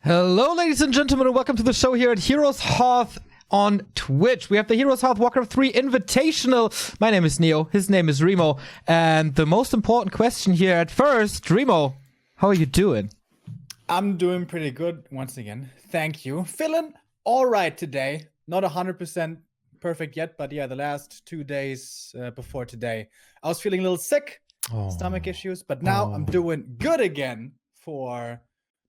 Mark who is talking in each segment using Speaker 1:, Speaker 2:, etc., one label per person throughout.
Speaker 1: Hello, ladies and gentlemen, and welcome to the show here at Heroes Hearth on Twitch. We have the Heroes Hearth Warcraft 3 Invitational. My name is Neo, his name is Remo, and the most important question here at first, Remo, how are you doing?
Speaker 2: I'm doing pretty good, once again. Thank you. Feeling all right today. Not 100% perfect yet, but yeah, the last 2 days before today, I was feeling a little sick, stomach issues, but now I'm doing good again for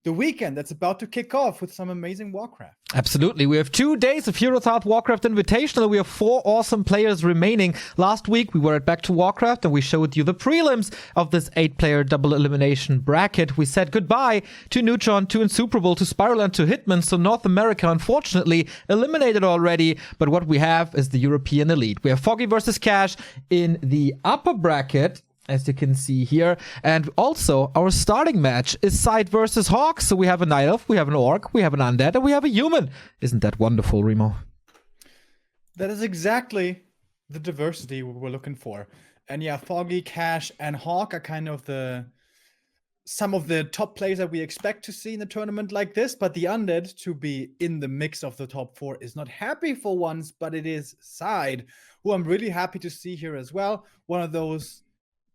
Speaker 2: the weekend that's about to kick off with some amazing Warcraft.
Speaker 1: Absolutely. We have 2 days of Heroes Hearth Warcraft Invitational. We have 4 awesome players remaining. Last week, we were at Back2Warcraft and we showed you the prelims of this 8-player double elimination bracket. We said goodbye to Neutron, to Insuperable, to Spiral, and to Hitman. So North America, unfortunately, eliminated already. But what we have is the European Elite. We have Foggy versus Cash in the upper bracket, as you can see here. And also, our starting match is SyDe versus HawK. So we have a Night Elf, we have an Orc, we have an Undead, and we have a Human. Isn't that wonderful, Remo?
Speaker 2: That is exactly the diversity we were looking for. And yeah, Foggy, Cash, and HawK are kind of some of the top players that we expect to see in a tournament like this. But the Undead, to be in the mix of the top 4, is not happy for once, but it is SyDe, who I'm really happy to see here as well. One of those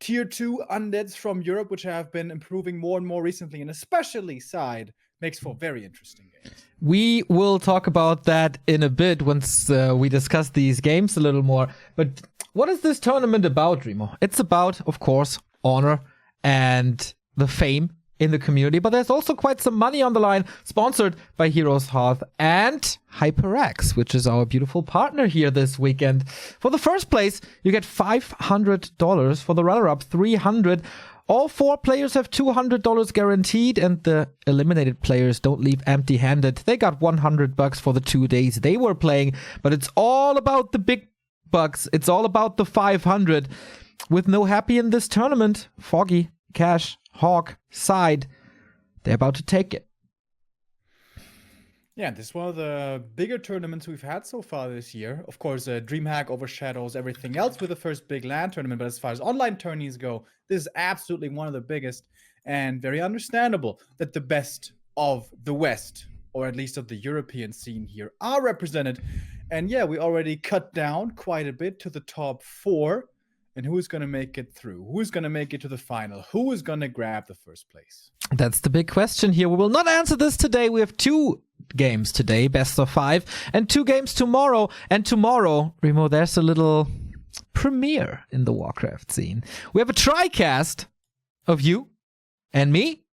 Speaker 2: Tier 2 undeads from Europe, which have been improving more and more recently, and especially SyDe, makes for very interesting games.
Speaker 1: We will talk about that in a bit once we discuss these games a little more. But what is this tournament about, Remo? It's about, of course, honor and the fame in the community, but there's also quite some money on the line, sponsored by Heroes Hearth and HyperX, which is our beautiful partner here this weekend. For the first place, you get $500. For the runner-up, $300. All 4 players have $200 guaranteed, and the eliminated players don't leave empty-handed. They got $100 for the 2 days they were playing, but it's all about the big bucks. It's all about the 500. With no happy in this tournament, Foggy, Cash, HawK, SyDe, they're about to take it.
Speaker 2: Yeah, this is one of the bigger tournaments we've had so far this year. Of course, DreamHack overshadows everything else with the first big LAN tournament, but as far as online tourneys go, this is absolutely one of the biggest, and very understandable that the best of the West, or at least of the European scene here, are represented. And yeah, we already cut down quite a bit to the top 4. And who's going to make it through? Who's going to make it to the final? Who is going to grab the first place?
Speaker 1: That's the big question here. We will not answer this today. We have 2 games today, best of 5, and 2 games tomorrow. And tomorrow, Remo, there's a little premiere in the Warcraft scene. We have a TriCast of you and me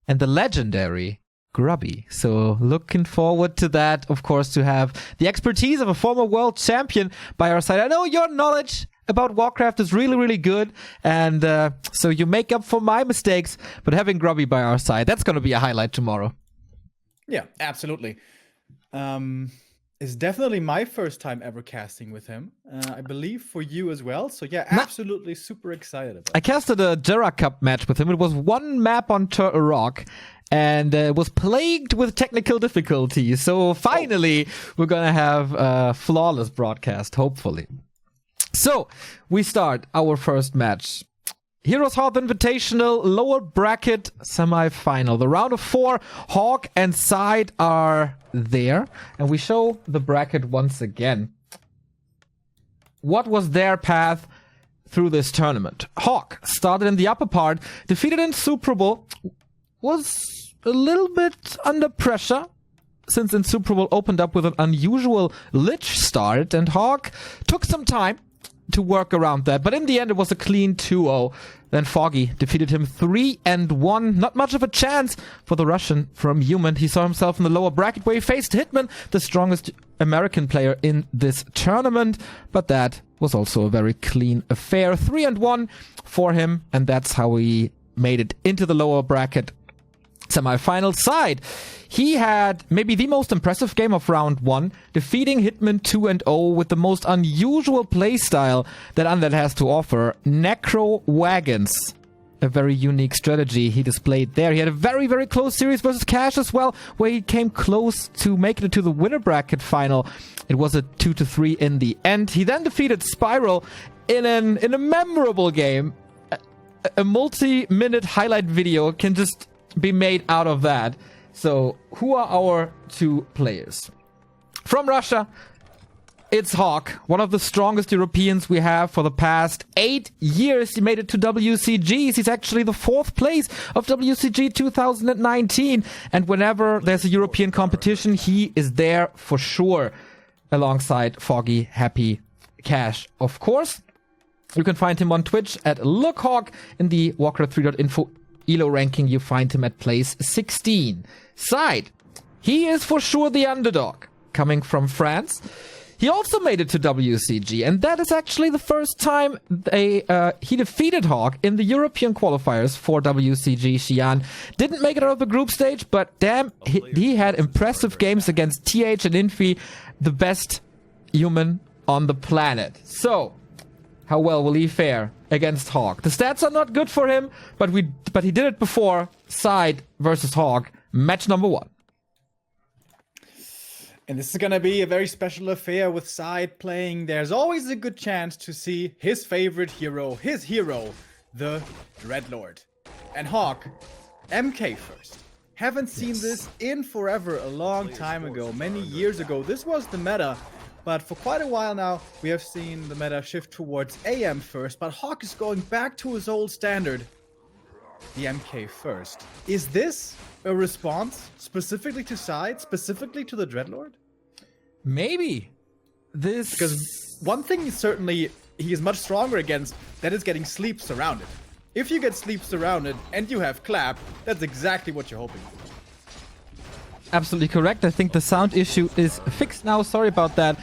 Speaker 1: and the legendary Grubby. So looking forward to that, of course, to have the expertise of a former world champion by our side. I know your knowledge about Warcraft is really, really good, and so you make up for my mistakes, but having Grubby by our side, that's going to be a highlight tomorrow.
Speaker 2: Yeah, absolutely. It's definitely my first time ever casting with him. I believe for you as well. So yeah, absolutely super excited about it.
Speaker 1: I casted a Jera Cup match with him. It was 1 map on Turtle Rock, and was plagued with technical difficulties. So finally, we're going to have a flawless broadcast, hopefully. So, we start our first match. Heroes Hearth Invitational, lower bracket semi-final. The round of 4, HawK and SyDe are there. And we show the bracket once again. What was their path through this tournament? HawK started in the upper part, defeated Insuperable, was a little bit under pressure, since Insuperable opened up with an unusual Lich start, and HawK took some time to work around that, but in the end it was a clean 2-0. Then Foggy defeated him 3-1. Not much of a chance for the Russian from Human. He saw himself in the lower bracket where he faced Hitman, the strongest American player in this tournament, but that was also a very clean affair. 3-1 for him, and that's how he made it into the lower bracket semi-final. SyDe, he had maybe the most impressive game of round 1, defeating Hitman 2-0 with the most unusual playstyle that Undead has to offer. Necro Wagons. A very unique strategy he displayed there. He had a very, very close series versus Cash as well, where he came close to making it to the winner bracket final. It was a 2-3 in the end. He then defeated Spiral in a memorable game. A multi-minute highlight video can just be made out of that. So, who are our two players? From Russia, it's HawK, one of the strongest Europeans we have for the past 8 years. He made it to WCGs. He's actually the 4th place of WCG 2019. And whenever there's a European competition, he is there for sure. Alongside Foggy, Happy, Cash, of course. You can find him on Twitch at LookHawk. In the Warcraft3.info ELO ranking, you find him at place 16. SyDe, he is for sure the underdog. Coming from France. He also made it to WCG, and that is actually the first time he defeated HawK in the European qualifiers for WCG Xi'an. Didn't make it out of the group stage, but damn, he had impressive games against TH and Infi, the best human on the planet. So, how well will he fare against HawK? The stats are not good for him, but he did it before. SyDe versus HawK, match number 1.
Speaker 2: And this is going to be a very special affair with SyDe playing. There's always a good chance to see his favorite hero, his hero, the Dreadlord. And HawK, MK first. Haven't seen this in forever, a long time ago, many years ago. This was the meta, but for quite a while now, we have seen the meta shift towards AM first. But HawK is going back to his old standard, the MK first. Is this a response specifically to SyDe, specifically to the Dreadlord?
Speaker 1: Maybe.
Speaker 2: Because one thing certainly he is much stronger against, that is getting sleep surrounded. If you get sleep surrounded and you have clap, that's exactly what you're hoping for.
Speaker 1: Absolutely correct. I think the sound issue is fixed now. Sorry about that.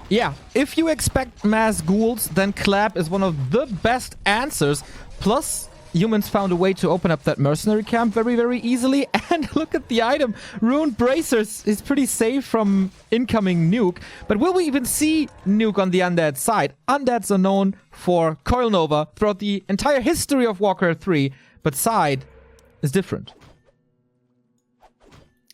Speaker 1: Yeah, if you expect mass ghouls, then clap is one of the best answers. Plus, humans found a way to open up that mercenary camp very, very easily. And look at the item. Ruined Bracers is pretty safe from incoming nuke. But will we even see nuke on the undead side? Undeads are known for Coil Nova throughout the entire history of Warcraft 3. But SyDe is different.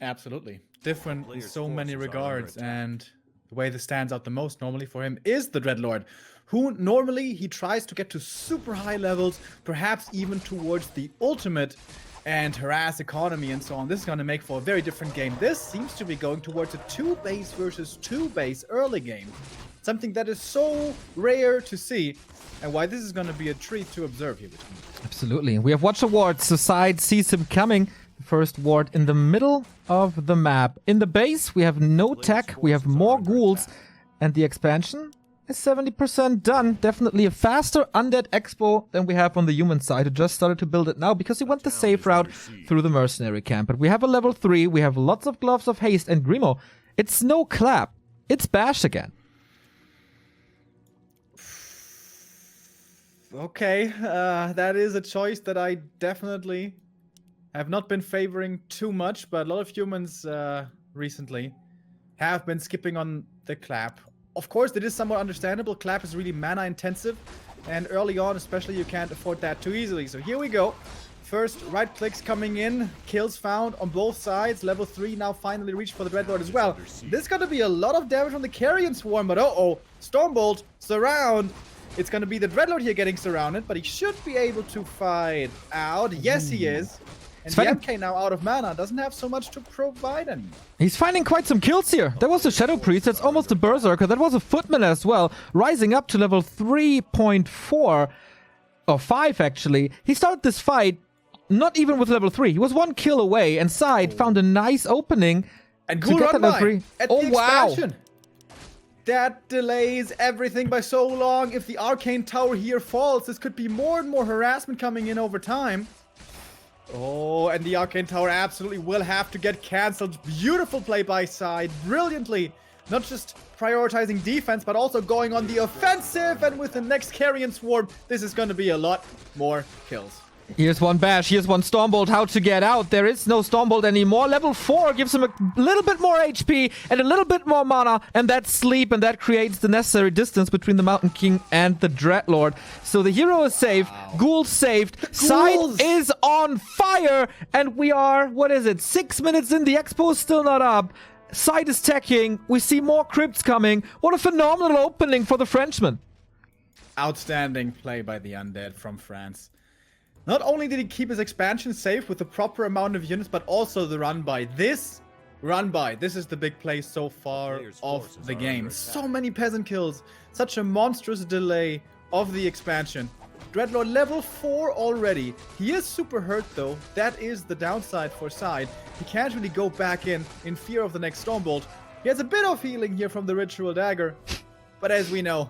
Speaker 2: Absolutely. Different in so many regards. And the way this stands out the most normally for him is the Dreadlord, who normally he tries to get to super high levels, perhaps even towards the ultimate, and harass economy and so on. This is going to make for a very different game. This seems to be going towards a 2-base versus 2-base early game. Something that is so rare to see, and why this is going to be a treat to observe here between.
Speaker 1: Absolutely. We have Watch Awards, so SyDe sees him coming. The first ward in the middle of the map. In the base, we have no tech, we have more ghouls, and the expansion is 70% done. Definitely a faster Undead Expo than we have on the human side, who just started to build it now because he went the safe route through the mercenary camp. But we have a level 3, we have lots of Gloves of Haste, and Grimo, it's no clap, it's Bash again.
Speaker 2: Okay, that is a choice that I definitely have not been favoring too much, but a lot of humans recently have been skipping on the clap. Of course, it is somewhat understandable. Clap is really mana intensive, and early on especially you can't afford that too easily. So here we go. First right clicks coming in, kills found on both sides. Level 3 now finally reached for the Dreadlord as well. This is going to be a lot of damage from the Carrion Swarm, but Stormbolt, surround. It's going to be the Dreadlord here getting surrounded, but he should be able to fight out. Yes, he is. And the MK now out of mana, doesn't have so much to provide anymore.
Speaker 1: He's finding quite some kills here. There was a Shadow Priest, that's almost a Berserker. That was a Footman as well, rising up to level 3.4, or 5 actually. He started this fight not even with level 3. He was 1 kill away, and SyDe found a nice opening
Speaker 2: and
Speaker 1: to get that level 3.
Speaker 2: At the expansion. That delays everything by so long. If the Arcane Tower here falls, this could be more and more harassment coming in over time. Oh, and the Arcane Tower absolutely will have to get cancelled. Beautiful play by SyDe. Brilliantly. Not just prioritizing defense, but also going on the offensive. And with the next Carrion Swarm, this is going to be a lot more kills.
Speaker 1: Here's one Bash, here's one Stormbolt. How to get out? There is no Stormbolt anymore. Level 4 gives him a little bit more HP and a little bit more mana, and that's sleep, and that creates the necessary distance between the Mountain King and the Dreadlord. So the hero is saved, Ghoul saved, SyDe is on fire, and we are, 6 minutes in, the expo is still not up. SyDe is teching, we see more crypts coming. What a phenomenal opening for the Frenchman.
Speaker 2: Outstanding play by the Undead from France. Not only did he keep his expansion safe with the proper amount of units, but also the run by. This is the big play so far of the game. So many peasant kills. Such a monstrous delay of the expansion. Dreadlord level 4 already. He is super hurt though. That is the downside for SyDe. He can't really go back in fear of the next Stormbolt. He has a bit of healing here from the Ritual Dagger. But as we know,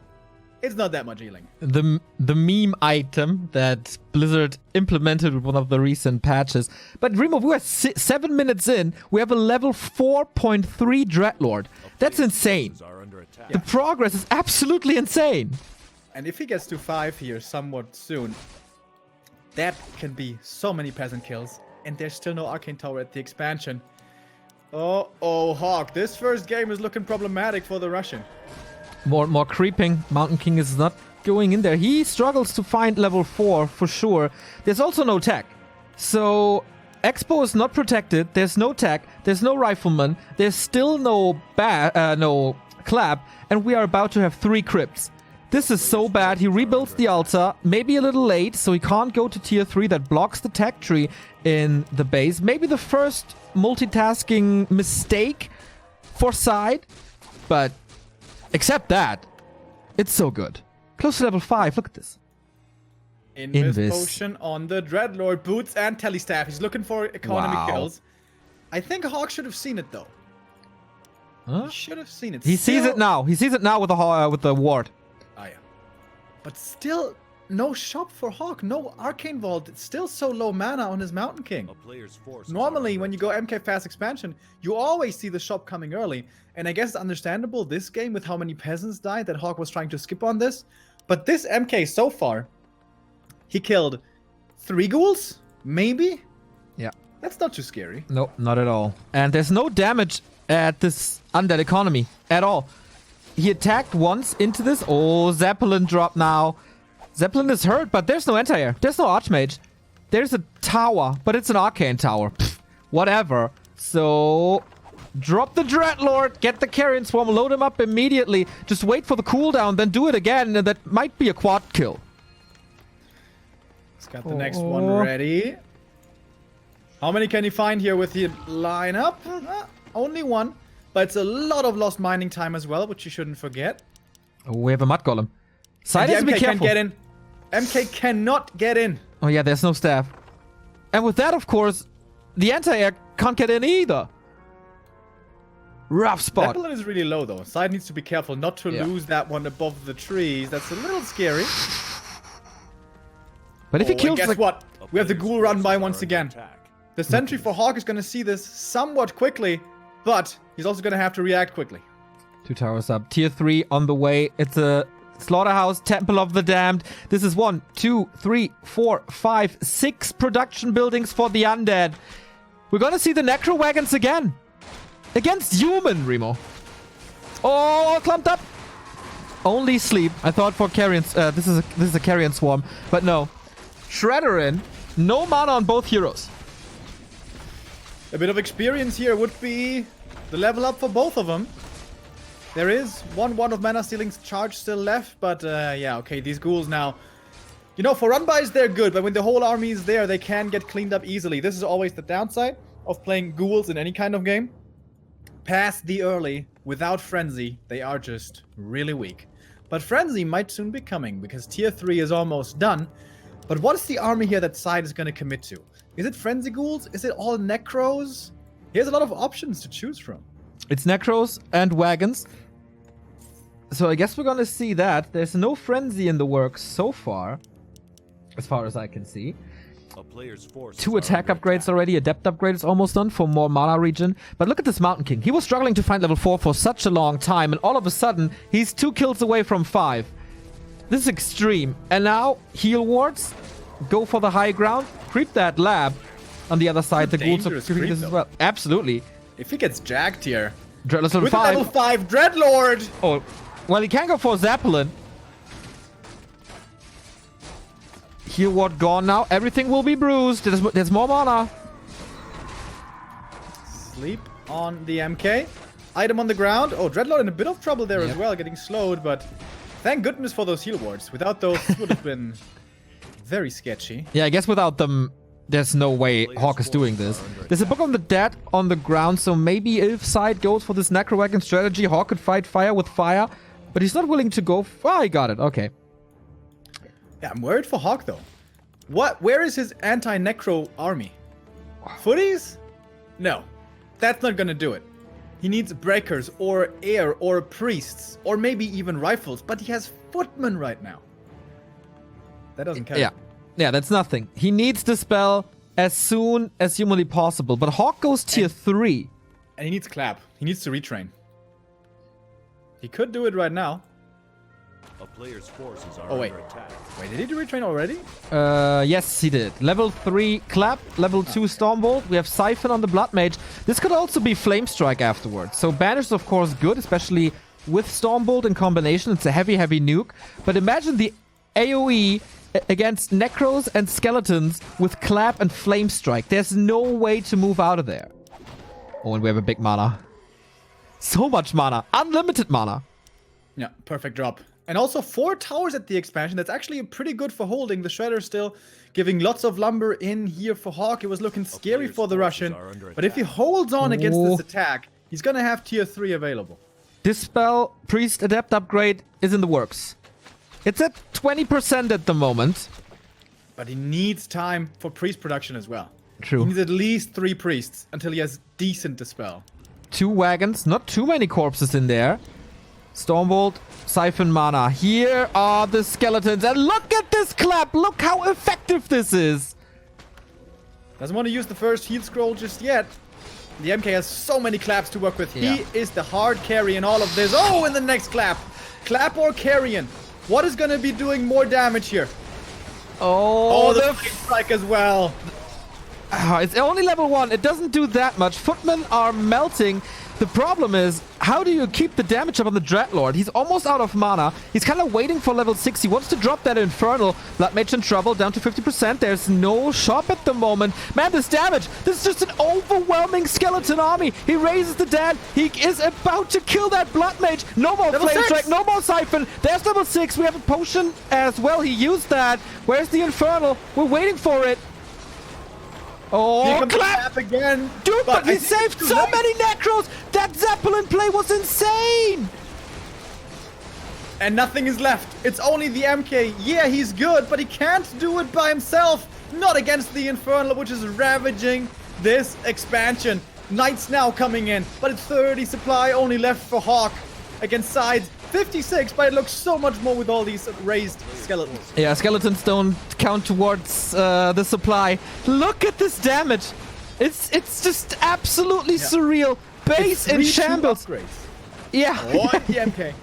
Speaker 2: it's not that much healing.
Speaker 1: The meme item that Blizzard implemented with one of the recent patches. But Remo, we are 7 minutes in. We have a level 4.3 Dreadlord. That's insane. The progress is absolutely insane.
Speaker 2: And if he gets to 5 here somewhat soon, that can be so many peasant kills. And there's still no Arcane Tower at the expansion. Oh, HawK. This first game is looking problematic for the Russian.
Speaker 1: More creeping. Mountain King is not going in there. He struggles to find level 4 for sure. There's also no tech. So Expo is not protected. There's no tech. There's no rifleman. There's still no clap. And we are about to have 3 crypts. This is so bad. He rebuilds the altar. Maybe a little late, so he can't go to tier 3. That blocks the tech tree in the base. Maybe the first multitasking mistake for SyDe. But except that, it's so good. Close to level 5. Look at this.
Speaker 2: Invis potion on the Dreadlord. Boots and Telestaff. He's looking for economy kills. I think HawK should have seen it, though.
Speaker 1: Huh?
Speaker 2: He should have seen it.
Speaker 1: He sees it now. He sees it now with the ward.
Speaker 2: Oh, yeah. But still, no shop for HawK. No Arcane Vault. It's still so low mana on his Mountain King. Normally, when you go MK Fast Expansion, you always see the shop coming early. And I guess it's understandable this game with how many peasants died that HawK was trying to skip on this. But this MK so far, he killed 3 ghouls? Maybe?
Speaker 1: Yeah.
Speaker 2: That's not too scary.
Speaker 1: No, not at all. And there's no damage at this undead economy at all. He attacked once into this. Oh, Zeppelin drop now. Zeppelin is hurt, but there's no anti-air. There's no Archmage. There's a tower, but it's an Arcane Tower. Pfft, whatever. So, drop the Dreadlord, get the Carrion Swarm, load him up immediately. Just wait for the cooldown, then do it again, and that might be a quad kill.
Speaker 2: He's got the next one ready. How many can he find here with the lineup? Only 1. But it's a lot of lost mining time as well, which you shouldn't forget.
Speaker 1: Oh, we have a Mud Golem. SyDe has to be
Speaker 2: MK
Speaker 1: careful.
Speaker 2: can't get in. MK cannot get in.
Speaker 1: Oh yeah, there's no staff. And with that, of course, the anti-air can't get in either. Rough spot.
Speaker 2: Zeppelin is really low, though. SyDe needs to be careful not to lose that one above the trees. That's a little scary.
Speaker 1: But if he kills...
Speaker 2: guess what? We have the ghoul run by once again. The sentry for HawK is going to see this somewhat quickly, but he's also going to have to react quickly.
Speaker 1: 2 towers up. Tier 3 on the way. It's a Slaughterhouse, Temple of the Damned. This is 1, 2, 3, 4, 5, 6 production buildings for the undead. We're going to see the Necro Wagons again. Against Human, Remo. Oh, clumped up. Only sleep. I thought for Carrions. This is a Carrion Swarm, but no. Shredder in. No mana on both heroes.
Speaker 2: A bit of experience here would be the level up for both of them. There is one of mana stealing's charge still left, but yeah, okay, these ghouls now. You know, for run-bys, they're good, but when the whole army is there, they can get cleaned up easily. This is always the downside of playing ghouls in any kind of game. Past the early, without Frenzy, they are just really weak. But Frenzy might soon be coming, because Tier 3 is almost done. But what is the army here that SyDe is going to commit to? Is it Frenzy Ghouls? Is it all Necros? He has a lot of options to choose from.
Speaker 1: It's Necros and Wagons. So I guess we're going to see that. There's no Frenzy in the works so far as I can see. 2 attack upgrades already. A depth upgrade is almost done for more mana regen. But look at this Mountain King. He was struggling to find level 4 for such a long time. And all of a sudden, he's 2 kills away from 5. This is extreme. And now, heal wards. Go for the high ground. Creep that lab. On the other side, the ghouls are creeping this as well. Absolutely.
Speaker 2: If he gets jacked here.
Speaker 1: Dreadlord level
Speaker 2: with
Speaker 1: 5.
Speaker 2: level 5 Dreadlord.
Speaker 1: Oh, well, he can go for Zeppelin. Heal ward gone now. Everything will be bruised. There's more mana.
Speaker 2: Sleep on the MK. Item on the ground. Oh, Dreadlord in a bit of trouble there as well, getting slowed, but thank goodness for those heal wards. Without those, this would have been very sketchy.
Speaker 1: Yeah, I guess without them, there's no way HawK is doing this. There's a Book of the Dead on the ground, so maybe if SyDe goes for this Necro Wagon strategy, HawK could fight fire with fire, but he's not willing to go. Oh, he got it. Okay.
Speaker 2: Yeah, I'm worried for HawK though. Where is his anti-necro army? Footies? No, that's not gonna do it. He needs breakers or air or priests or maybe even rifles, but he has footmen right now. That doesn't count.
Speaker 1: Yeah, that's nothing. He needs the spell as soon as humanly possible, but HawK goes tier 3.
Speaker 2: And he needs clap. He needs to retrain. He could do it right now.
Speaker 3: A player's forces are under attack.
Speaker 2: Wait, did he do retrain already?
Speaker 1: Yes, he did. Level 3 Clap, level 2 Stormbolt. We have Siphon on the Blood Mage. This could also be Flame Strike afterwards. So Banish is of course good, especially with Stormbolt in combination. It's a heavy nuke. But imagine the AoE against Necros and Skeletons with Clap and Flame Strike. There's no way to move out of there. Oh, and we have a big mana. So much mana. Unlimited mana.
Speaker 2: Yeah, perfect drop. And also 4 towers at the expansion. That's actually pretty good for holding. The Shredder still giving lots of lumber in here for HawK. It was looking scary for the Russian. But if he holds on against this attack, he's going to have tier 3 available.
Speaker 1: Dispel Priest Adept upgrade is in the works. It's at 20% at the moment.
Speaker 2: But he needs time for priest production as well.
Speaker 1: True.
Speaker 2: He needs at least 3 priests until he has decent dispel.
Speaker 1: 2 wagons, not too many corpses in there. Stormbolt, Siphon mana. Here are the skeletons. And look at this clap. Look how effective this is.
Speaker 2: Doesn't want to use the first heal scroll just yet. The MK has so many claps to work with.
Speaker 1: Yeah.
Speaker 2: He is the hard carry in all of this. Oh, in the next clap. Clap or carrion. What is going to be doing more damage here?
Speaker 1: Oh,
Speaker 2: the Flame Strike as well.
Speaker 1: It's only level 1. It doesn't do that much. Footmen are melting. The problem is, how do you keep the damage up on the Dreadlord? He's almost out of mana. He's kind of waiting for level 6. He wants to drop that Infernal. Blood Mage in trouble, down to 50%. There's no shop at the moment. Man, this damage. This is just an overwhelming skeleton army. He raises the dead. He is about to kill that Blood Mage. No more Flame Strike, no more Siphon. There's level 6. We have a potion as well. He used that. Where's the Infernal? We're waiting for it. Oh, clap
Speaker 2: again.
Speaker 1: Dude, but he saved so many Necros. That Zeppelin play was insane.
Speaker 2: And nothing is left. It's only the MK. Yeah, he's good, but he can't do it by himself. Not against the Infernal, which is ravaging this expansion. Knights now coming in, but it's 30 supply only left for HawK against SyDe. 56, but it looks so much more with all these raised skeletons.
Speaker 1: Yeah, skeletons don't count towards the supply. Look at this damage. It's just absolutely surreal. Base in shambles. Yeah.
Speaker 2: What the MK?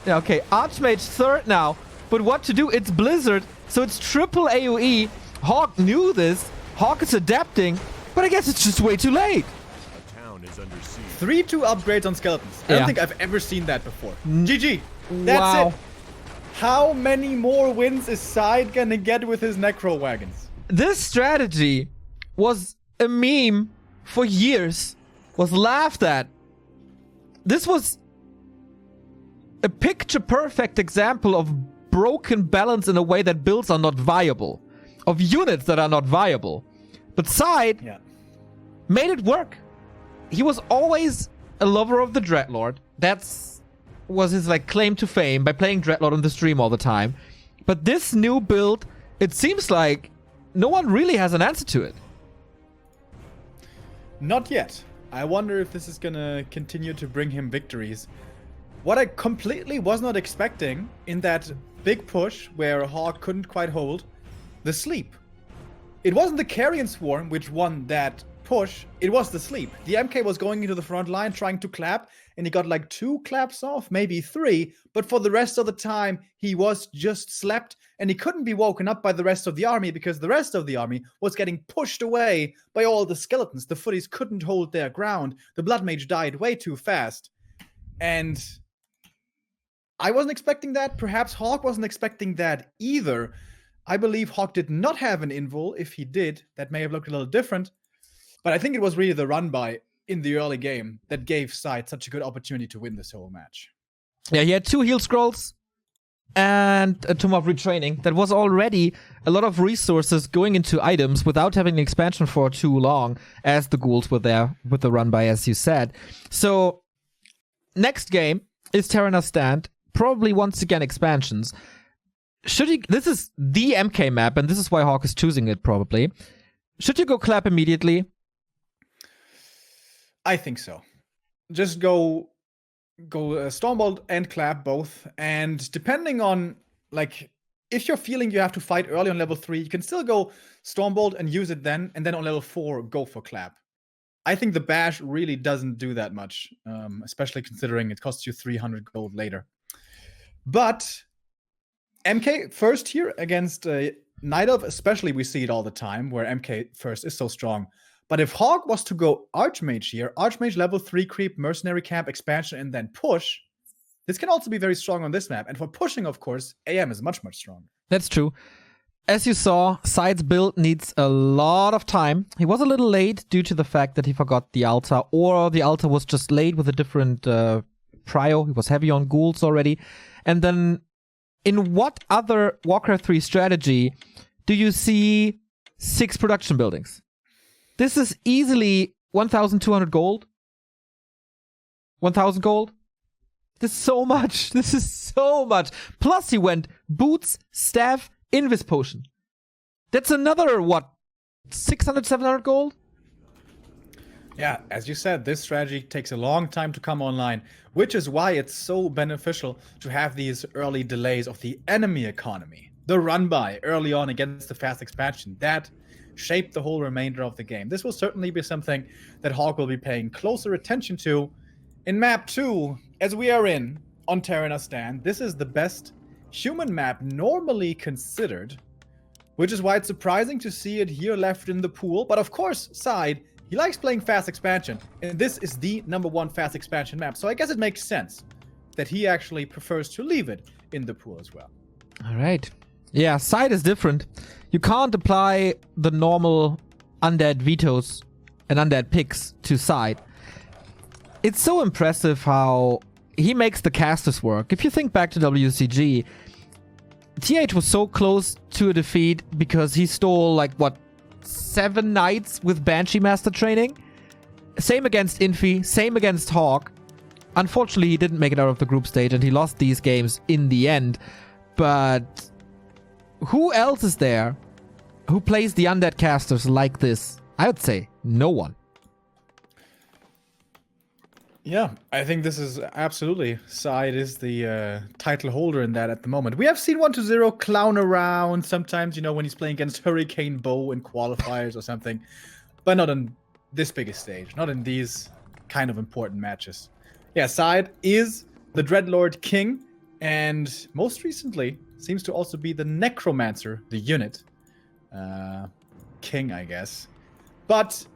Speaker 1: Okay, Archmage third now. But what to do? It's Blizzard, so it's triple AoE. HawK knew this. HawK is adapting, but I guess it's just way too late.
Speaker 2: 3-2 upgrades on skeletons. I don't think I've ever seen that before. GG. That's it. How many more wins is SyDe gonna get with his Necro Wagons?
Speaker 1: This strategy was a meme for years. Was laughed at. This was a picture-perfect example of broken balance in a way that builds are not viable. Of units that are not viable. But SyDe made it work. He was always a lover of the Dreadlord. Was his claim to fame by playing Dreadlord on the stream all the time. But this new build, it seems like no one really has an answer to it.
Speaker 2: Not yet. I wonder if this is gonna continue to bring him victories. What I completely was not expecting in that big push where HawK couldn't quite hold, the sleep. It wasn't the Carrion Swarm which won that push, it was the sleep. The MK was going into the front line trying to clap, and he got 2 claps off, maybe 3, but for the rest of the time, he was just slept, and he couldn't be woken up by the rest of the army because the rest of the army was getting pushed away by all the skeletons. The footies couldn't hold their ground. The Blood Mage died way too fast. And I wasn't expecting that. Perhaps HawK wasn't expecting that either. I believe HawK did not have an invul. If he did, that may have looked a little different. But I think it was really the run by in the early game that gave SyDe such a good opportunity to win this whole match.
Speaker 1: Yeah, he had 2 heal scrolls. and a Tomb of Retraining. That was already a lot of resources going into items without having an expansion for too long, as the ghouls were there with the run by, as you said. So, next game is Terranos Stand. Probably once again expansions. This is the MK map, and this is why HawK is choosing it probably. Should you go clap immediately?
Speaker 2: I think so. Just go Stormbolt and clap both, and depending on, like, if you're feeling you have to fight early on level 3, you can still go Stormbolt and use it then, and then on level 4 go for clap. I think the bash really doesn't do that much, especially considering it costs you 300 gold later. But MK first here against Night Elf, especially, we see it all the time where MK first is so strong. But if HawK was to go Archmage here, Archmage level 3 creep, Mercenary Camp expansion, and then push, this can also be very strong on this map. And for pushing, of course, AM is much, much stronger.
Speaker 1: That's true. As you saw, SyDe's build needs a lot of time. He was a little late due to the fact that he forgot the altar, or the altar was just late with a different prio. He was heavy on ghouls already. And then, in what other Warcraft 3 strategy do you see 6 production buildings? This is easily 1,200 gold. 1,000 gold. This is so much. This is so much. Plus he went boots, staff, Invis potion. That's another, what, 600, 700 gold?
Speaker 2: Yeah, as you said, this strategy takes a long time to come online, which is why it's so beneficial to have these early delays of the enemy economy. The run-by early on against the fast expansion. That shape the whole remainder of the game. This will certainly be something that HawK will be paying closer attention to in map 2, as we are in on Terranos Stand. This is the best human map normally considered, which is why it's surprising to see it here left in the pool. But of course, SyDe, he likes playing fast expansion, and this is the #1 fast expansion map, so I guess it makes sense that he actually prefers to leave it in the pool as well.
Speaker 1: All right. Yeah, SyDe is different. You can't apply the normal undead vetoes and undead picks to SyDe. It's so impressive how he makes the casters work. If you think back to WCG, TH was so close to a defeat because he stole, like, what, 7 knights with Banshee Master training? Same against Infi, same against HawK. Unfortunately, he didn't make it out of the group stage and he lost these games in the end. But who else is there who plays the undead casters like this? I would say no one.
Speaker 2: Yeah, I think this is absolutely, SyDe is the title holder in that at the moment. We have seen 1-0 clown around sometimes, you know, when he's playing against Hurricane Bow in qualifiers or something, but not on this big a stage, not in these kind of important matches. Yeah, SyDe is the Dreadlord King, and most recently seems to also be the Necromancer, the unit. King, I guess. But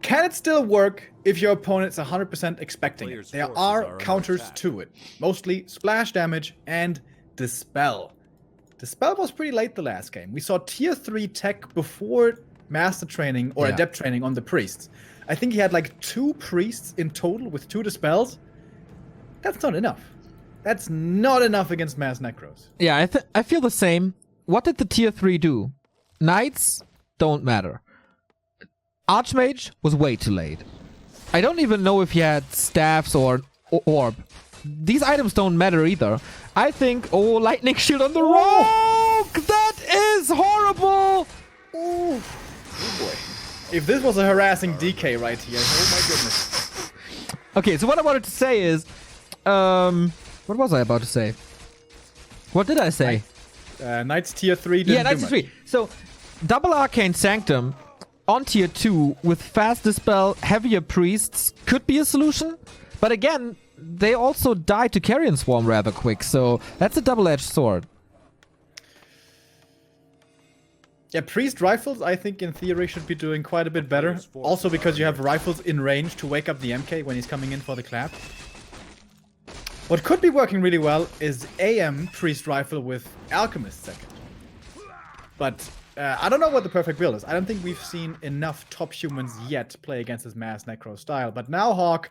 Speaker 2: can it still work if your opponent's 100% expecting it? There are counters to it. Mostly splash damage and Dispel. Dispel was pretty late the last game. We saw tier 3 tech before Master Training or Adept Training on the Priests. I think he had like 2 Priests in total with 2 Dispels. That's not enough. That's not enough against Mass Necros.
Speaker 1: Yeah, I feel the same. What did the tier 3 do? Knights don't matter. Archmage was way too late. I don't even know if he had staffs or orb. These items don't matter either. I think, lightning shield on the rogue! That is horrible!
Speaker 2: Oh boy. If this was a harassing DK right here, oh my goodness.
Speaker 1: Okay, so what I wanted to say is, what was I about to say? What did I say?
Speaker 2: Knights tier 3 didn't
Speaker 1: Knights tier 3. So, double Arcane Sanctum on tier 2 with fast Dispel, heavier Priests could be a solution. But again, they also die to Carrion Swarm rather quick, so that's a double-edged sword.
Speaker 2: Yeah, Priest Rifles, I think in theory should be doing quite a bit better. Also because you have rifles in range to wake up the MK when he's coming in for the clap. What could be working really well is AM Priest Rifle with Alchemist second. But I don't know what the perfect build is. I don't think we've seen enough top humans yet play against this Mass Necro style. But now HawK,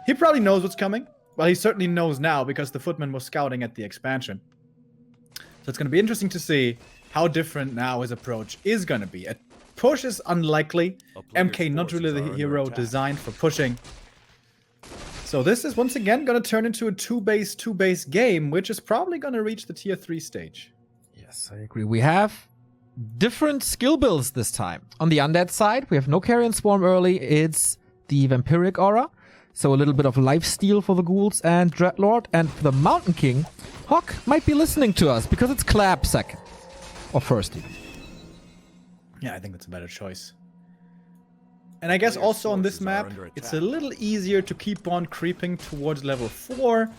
Speaker 2: he probably knows what's coming. Well, he certainly knows now because the Footman was scouting at the expansion. So it's going to be interesting to see how different now his approach is going to be. A push is unlikely. MK not really the hero designed for pushing. So this is once again going to turn into a 2-base game, which is probably going to reach the tier 3 stage.
Speaker 1: Yes, I agree. We have different skill builds this time. On the Undead side, we have no Carrion Swarm early. It's the Vampiric Aura. So a little bit of lifesteal for the ghouls and Dreadlord. And for the Mountain King, HawK might be listening to us because it's Clap second. Or first even.
Speaker 2: Yeah, I think that's a better choice. And I guess also on this map, it's a little easier to keep on creeping towards level 4.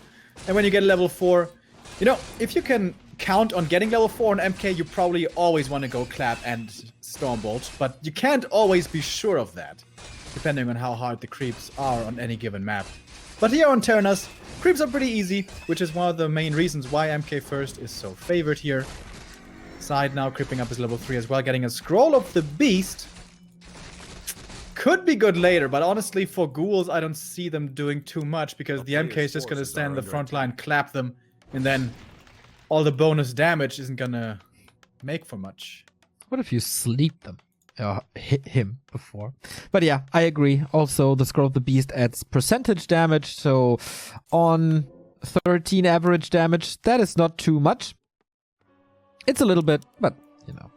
Speaker 2: And when you get level 4, you know, if you can count on getting level 4 on MK, you probably always want to go Clap and Stormbolt. But you can't always be sure of that, depending on how hard the creeps are on any given map. But here on Terranos, creeps are pretty easy, which is one of the main reasons why MK First is so favored here. SyDe now creeping up his level 3 as well, getting a Scroll of the Beast. Could be good later, but honestly, for ghouls, I don't see them doing too much because the MK is just going to stand in the front line, clap them, and then all the bonus damage isn't going to make for much.
Speaker 1: What if you sleep them? Hit him before. But yeah, I agree. Also, the Scroll of the Beast adds percentage damage, so on 13 average damage, that is not too much. It's a little bit, but, you know.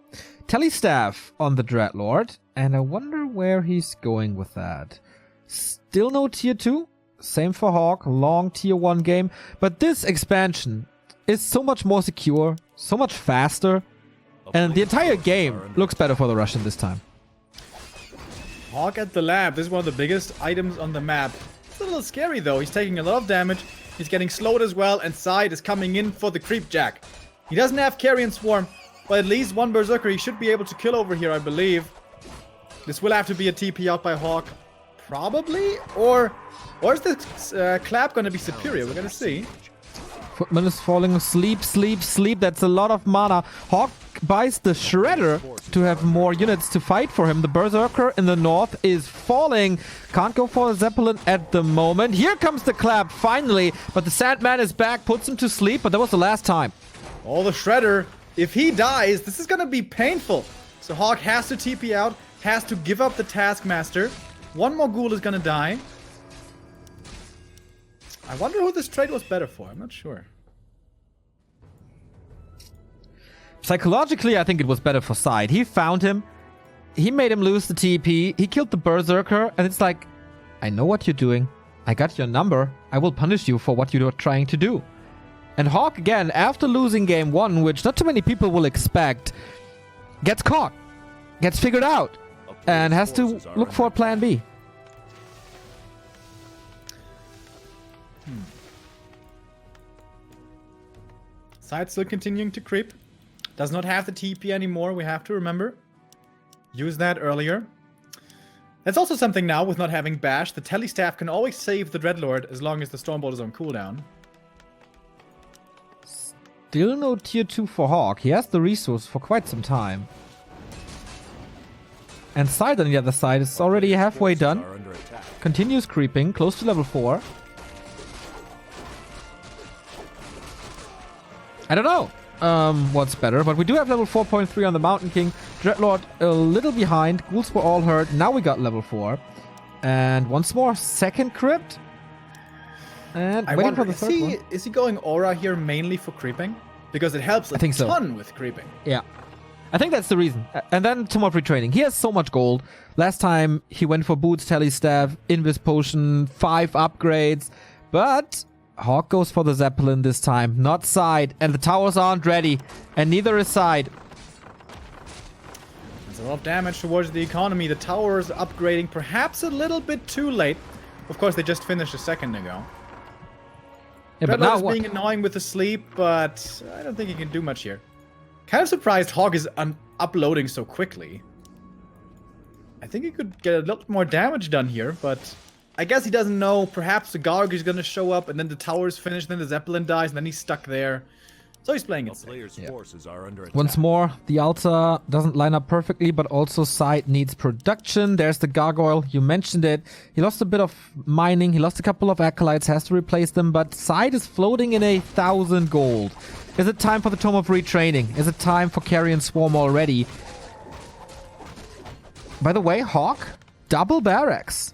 Speaker 1: Telestaff on the Dreadlord, and I wonder where he's going with that. Still no tier 2, same for HawK, long tier 1 game, but this expansion is so much more secure, so much faster, and the entire game looks better for the Russian this time.
Speaker 2: HawK at the lab, this is one of the biggest items on the map. It's a little scary though, he's taking a lot of damage, he's getting slowed as well, and SyDe is coming in for the creep jack. He doesn't have Carrion Swarm, but at least one Berserker he should be able to kill over here, I believe. This will have to be a TP out by HawK. Probably? Or is this Clap going to be superior? We're going to see.
Speaker 1: Footman is falling asleep, sleep. That's a lot of mana. HawK buys the Shredder to have more units to fight for him. The Berserker in the north is falling. Can't go for a Zeppelin at the moment. Here comes the Clap, finally. But the Sandman is back, puts him to sleep. But that was the last time.
Speaker 2: Oh, the Shredder. If he dies, this is going to be painful. So HawK has to TP out, has to give up the Taskmaster. One more ghoul is going to die. I wonder who this trade was better for. I'm not sure.
Speaker 1: Psychologically, I think it was better for SyDe. He found him. He made him lose the TP. He killed the Berserker. And it's like, I know what you're doing. I got your number. I will punish you for what you are trying to do. And HawK, again, after losing game 1, which not too many people will expect, gets caught, gets figured out, and has to look for a plan B.
Speaker 2: SyDe still continuing to creep. Does not have the TP anymore, we have to remember. Use that earlier. That's also something now with not having Bash. The Telestaff can always save the Dreadlord as long as the Stormbolt is on cooldown.
Speaker 1: Still no tier 2 for HawK. He has the resource for quite some time. And SyDe on the other side is already halfway done. Continues creeping, close to level 4. I don't know what's better, but we do have level 4.3 on the Mountain King. Dreadlord a little behind. Ghouls were all hurt. Now we got level 4. And once more, second crypt. And
Speaker 2: I
Speaker 1: waiting
Speaker 2: wonder,
Speaker 1: for the third one.
Speaker 2: Is he going Aura here mainly for creeping? Because it helps a ton with creeping.
Speaker 1: Yeah. I think that's the reason. And then some more pre-training. He has so much gold. Last time he went for Boots, Telestaff, Invis Potion, 5 upgrades. But HawK goes for the Zeppelin this time, not SyDe. And the towers aren't ready. And neither is SyDe.
Speaker 2: There's a lot of damage towards the economy. The tower is upgrading perhaps a little bit too late. Of course, they just finished a second ago.
Speaker 1: Yeah, but now
Speaker 2: what? Being annoying with the sleep, but I don't think he can do much here. Kind of surprised HawK is uploading so quickly. I think he could get a lot more damage done here, but I guess he doesn't know. Perhaps the Garg is going to show up, and then the tower is finished, then the Zeppelin dies, and then he's stuck there. So he's playing
Speaker 3: A
Speaker 2: it safe.
Speaker 3: player's forces are under attack.
Speaker 1: Once more, the altar doesn't line up perfectly, but also SyDe needs production. There's the gargoyle. You mentioned it. He lost a bit of mining. He lost a couple of acolytes, has to replace them, but SyDe is floating in 1,000 gold. Is it time for the Tome of Retraining? Is it time for Carrion Swarm already? By the way, HawK, double barracks.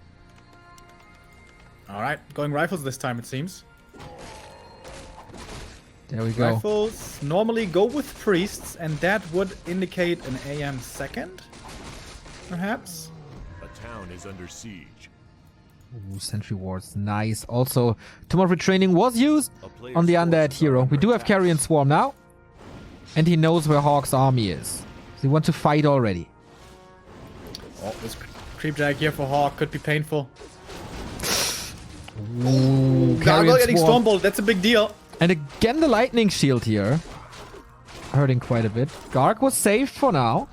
Speaker 2: All right, going rifles this time, it seems.
Speaker 1: There we go.
Speaker 2: Rifles normally go with priests, and that would indicate an AM second, perhaps.
Speaker 3: A town is under siege.
Speaker 1: Ooh, sentry wards, nice. Also, Tome of Retraining was used
Speaker 3: A player's
Speaker 1: on the undead
Speaker 3: forces are
Speaker 1: hero.
Speaker 3: under
Speaker 1: We do have
Speaker 3: attack.
Speaker 1: Carrion Swarm now, and he knows where HawK's army is. So he wants to fight already.
Speaker 2: Oh, this creep drag here for HawK could be painful.
Speaker 1: Ooh,
Speaker 2: Gargoyle getting
Speaker 1: Swarm.
Speaker 2: Stormbolt, that's a big deal.
Speaker 1: And again, the lightning shield here. Hurting quite a bit. Garg was saved for now.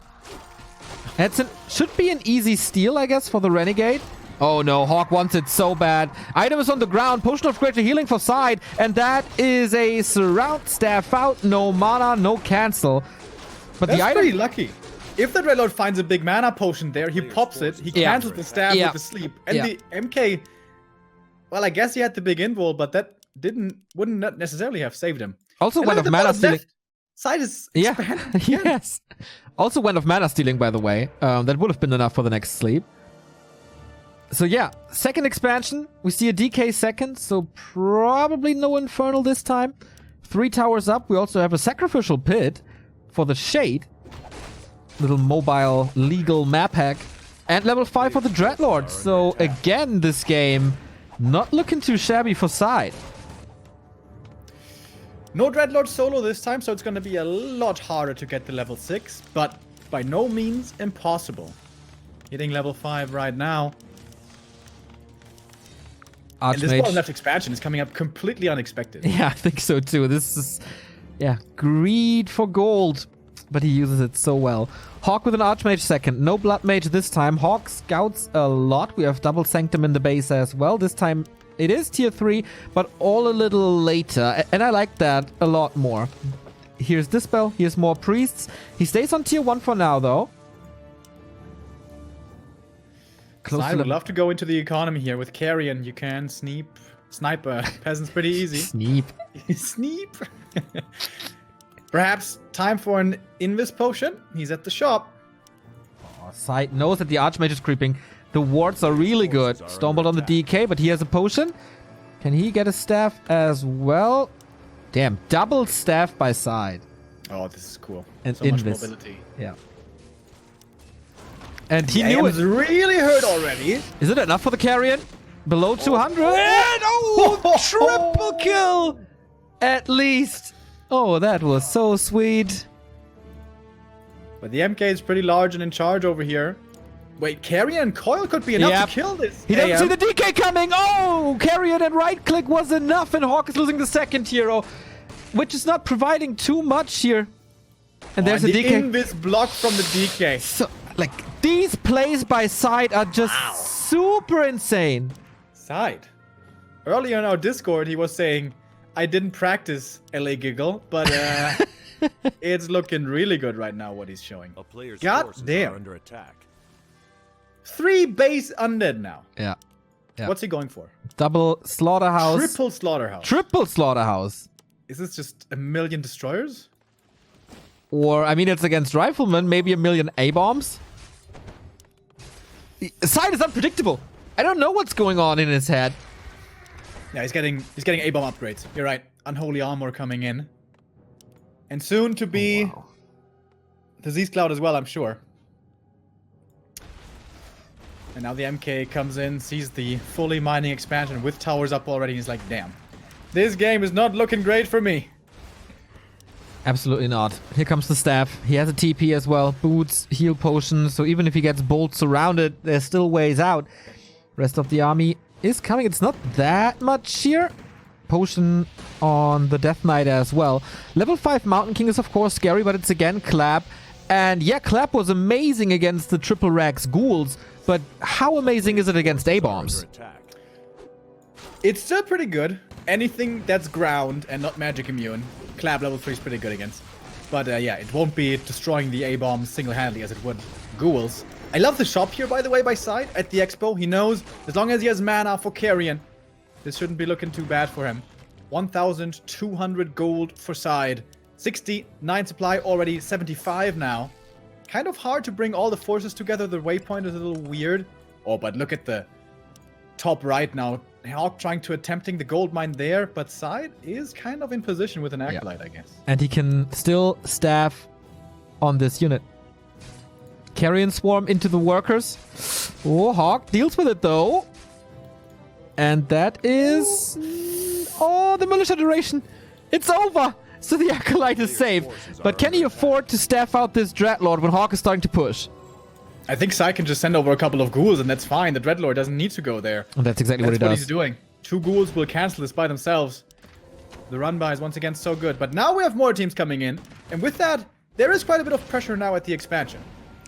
Speaker 1: Should be an easy steal, I guess, for the Renegade. Oh no, HawK wants it so bad. Item is on the ground. Potion of Greater Healing for SyDe. And that is a surround staff out. No mana, no cancel. But
Speaker 2: That's
Speaker 1: the item...
Speaker 2: pretty lucky. If the Dreadlord finds a big mana potion there, he pops it, he
Speaker 1: Yeah.
Speaker 2: cancels the staff
Speaker 1: Yeah.
Speaker 2: with the sleep. And
Speaker 1: Yeah.
Speaker 2: the MK, well, I guess he had the big invul, but that wouldn't not necessarily have saved him.
Speaker 1: Also
Speaker 2: And
Speaker 1: went
Speaker 2: look
Speaker 1: of
Speaker 2: at the
Speaker 1: mana
Speaker 2: bottom
Speaker 1: stealing.
Speaker 2: left side is
Speaker 1: Yeah.
Speaker 2: expanded again.
Speaker 1: Yes. Also went of mana stealing, by the way. That would have been enough for the next sleep. So yeah, second expansion. We see a DK second, so probably no Infernal this time. 3 towers up. We also have a Sacrificial Pit for the Shade. Little mobile, legal map hack. And level 5 for the Dreadlord. So again, this game not looking too shabby for SyDe.
Speaker 2: No Dreadlord solo this time, so it's going to be a lot harder to get to level 6, but by no means impossible. Hitting level 5 right now. And this bottom
Speaker 1: Archmage.
Speaker 2: left expansion is coming up completely unexpected.
Speaker 1: Yeah, I think so too. This is, yeah, greed for gold. But he uses it so well. HawK with an Archmage second. No Blood Mage this time. HawK scouts a lot. We have double Sanctum in the base as well. This time it is tier 3, but all a little later. And I like that a lot more. Here's Dispel. Here's more Priests. He stays on tier 1 for now, though. Close
Speaker 2: I
Speaker 1: to
Speaker 2: would
Speaker 1: the
Speaker 2: love to go into the economy here with Carrion. You can snipe peasants pretty easy.
Speaker 1: Sneep.
Speaker 2: Sneep. Perhaps time for an Invis potion. He's at the shop.
Speaker 1: SyDe knows that the Archmage is creeping. The wards are really good.
Speaker 3: Forces are
Speaker 1: Stormbolt on the
Speaker 3: under
Speaker 1: DK, but he has a potion. Can he get a staff as well? Damn, double staff by SyDe.
Speaker 2: Oh, this is cool.
Speaker 1: And
Speaker 2: so much
Speaker 1: Invis.
Speaker 2: mobility.
Speaker 1: Yeah. And he
Speaker 2: He
Speaker 1: knew
Speaker 2: was
Speaker 1: it.
Speaker 2: really hurt already.
Speaker 1: Is it enough for the Carrion? Below 200? Oh, triple kill! At least. Oh, that was so sweet.
Speaker 2: But the MK is pretty large and in charge over here. Wait, Carrion and Coil could be enough
Speaker 1: Yep.
Speaker 2: to kill this.
Speaker 1: He doesn't
Speaker 2: AM.
Speaker 1: see the DK coming. Oh, Carrion and right click was enough, and HawK is losing the second hero, which is not providing too much here. And there's
Speaker 2: Oh,
Speaker 1: a
Speaker 2: and
Speaker 1: DK.
Speaker 2: the Invis block from the DK.
Speaker 1: So, like, these plays by SyDe are just super insane.
Speaker 2: Side. Earlier in our Discord, he was saying, I didn't practice LA Giggle, but it's looking really good right now what he's showing.
Speaker 3: A player's
Speaker 2: God
Speaker 3: forces
Speaker 2: damn.
Speaker 3: are under attack.
Speaker 2: 3 base undead now.
Speaker 1: Yeah. Yeah.
Speaker 2: What's he going for?
Speaker 1: Double slaughterhouse.
Speaker 2: Triple slaughterhouse.
Speaker 1: Triple slaughterhouse.
Speaker 2: Is this just a million destroyers?
Speaker 1: Or, I mean, it's against riflemen, maybe a million A-bombs. SyDe is unpredictable. I don't know what's going on in his head.
Speaker 2: Yeah, he's getting A-bomb upgrades. You're right. Unholy armor coming in. And soon to be
Speaker 1: Wow.
Speaker 2: Disease Cloud as well, I'm sure. And now the MK comes in, sees the fully mining expansion with towers up already, and he's like, damn. This game is not looking great for me.
Speaker 1: Absolutely not. Here comes the staff. He has a TP as well. Boots, heal potions. So even if he gets bolt surrounded, there's still ways out. Rest of the army is coming. It's not that much here. Potion on the Death Knight as well. Level 5 Mountain King is of course scary, but it's again Clap. And yeah, Clap was amazing against the Triple Rax Ghouls, but how amazing is it against A-bombs?
Speaker 3: Under attack.
Speaker 2: It's still pretty good. anything that's ground and not magic immune, Clap level 3 is pretty good against. But yeah, it won't be destroying the A-bomb single-handedly as it would ghouls. I love the shop here, by the way, by SyDe at the expo. He knows as long as he has mana for carrion, this shouldn't be looking too bad for him. 1,200 gold for SyDe. 69 supply already, 75 now. Kind of hard to bring all the forces together. The waypoint is a little weird. Oh, but look at the top right now. HawK trying to attempting the gold mine there, but SyDe is kind of in position with an Acolyte, I guess.
Speaker 1: And he can still staff on this unit. Carrion Swarm into the workers. Oh, HawK deals with it though. And that is... Oh, the militia duration. It's over. So the Acolyte is safe. But can he afford to staff out this Dreadlord when HawK is starting to push?
Speaker 2: I think SyDe can just send over a couple of ghouls and that's fine. The Dreadlord doesn't need to go there.
Speaker 1: And that's exactly what he does.
Speaker 2: That's what he's doing. 2 ghouls will cancel this by themselves. The run by is once again so good. But now we have more teams coming in. And with that, there is quite a bit of pressure now at the expansion.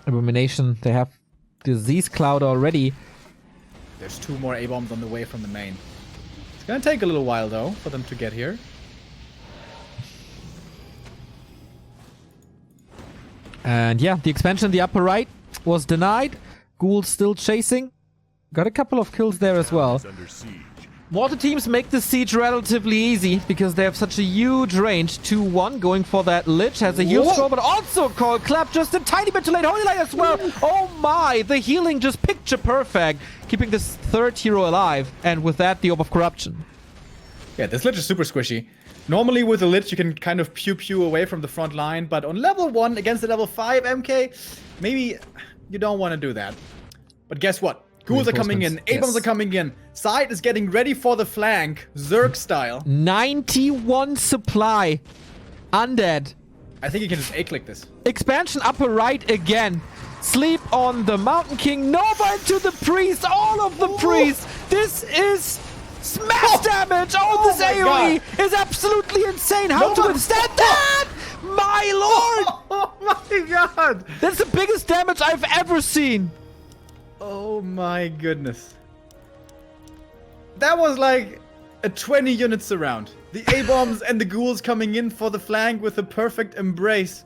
Speaker 1: Abomination, they have Disease Cloud already.
Speaker 2: There's 2 more A-bombs on the way from the main. It's gonna take a little while though for them to get here.
Speaker 1: And yeah, the expansion in the upper right was denied. Ghouls still chasing. Got a couple of kills there as well. Mortar teams make the siege relatively easy because they have such a huge range. 2-1 going for that Lich. Has a heal scroll, but also called Clap just a tiny bit too late. Holy Light as well. Oh my, the healing just picture perfect. Keeping this 3rd hero alive. And with that, the Orb of Corruption.
Speaker 2: Yeah, this Lich is super squishy. Normally with a Lich you can kind of pew away from the front line, but on level 1 against the level 5 MK, maybe you don't want to do that. But guess what? Ghouls are coming in, A-bombs are coming in, SyDe is getting ready for the flank, Zerg style.
Speaker 1: 91 supply. Undead.
Speaker 2: I think you can just A-click this.
Speaker 1: Expansion upper right again. Sleep on the Mountain King. Nova into the Priest. All of the Priests. This is... Smash damage! Oh, this AoE is absolutely insane! How to withstand that? My lord!
Speaker 2: Oh my god!
Speaker 1: That's the biggest damage I've ever seen!
Speaker 2: Oh my goodness. That was like a 20 unit surround. The A-bombs and the ghouls coming in for the flank with a perfect embrace.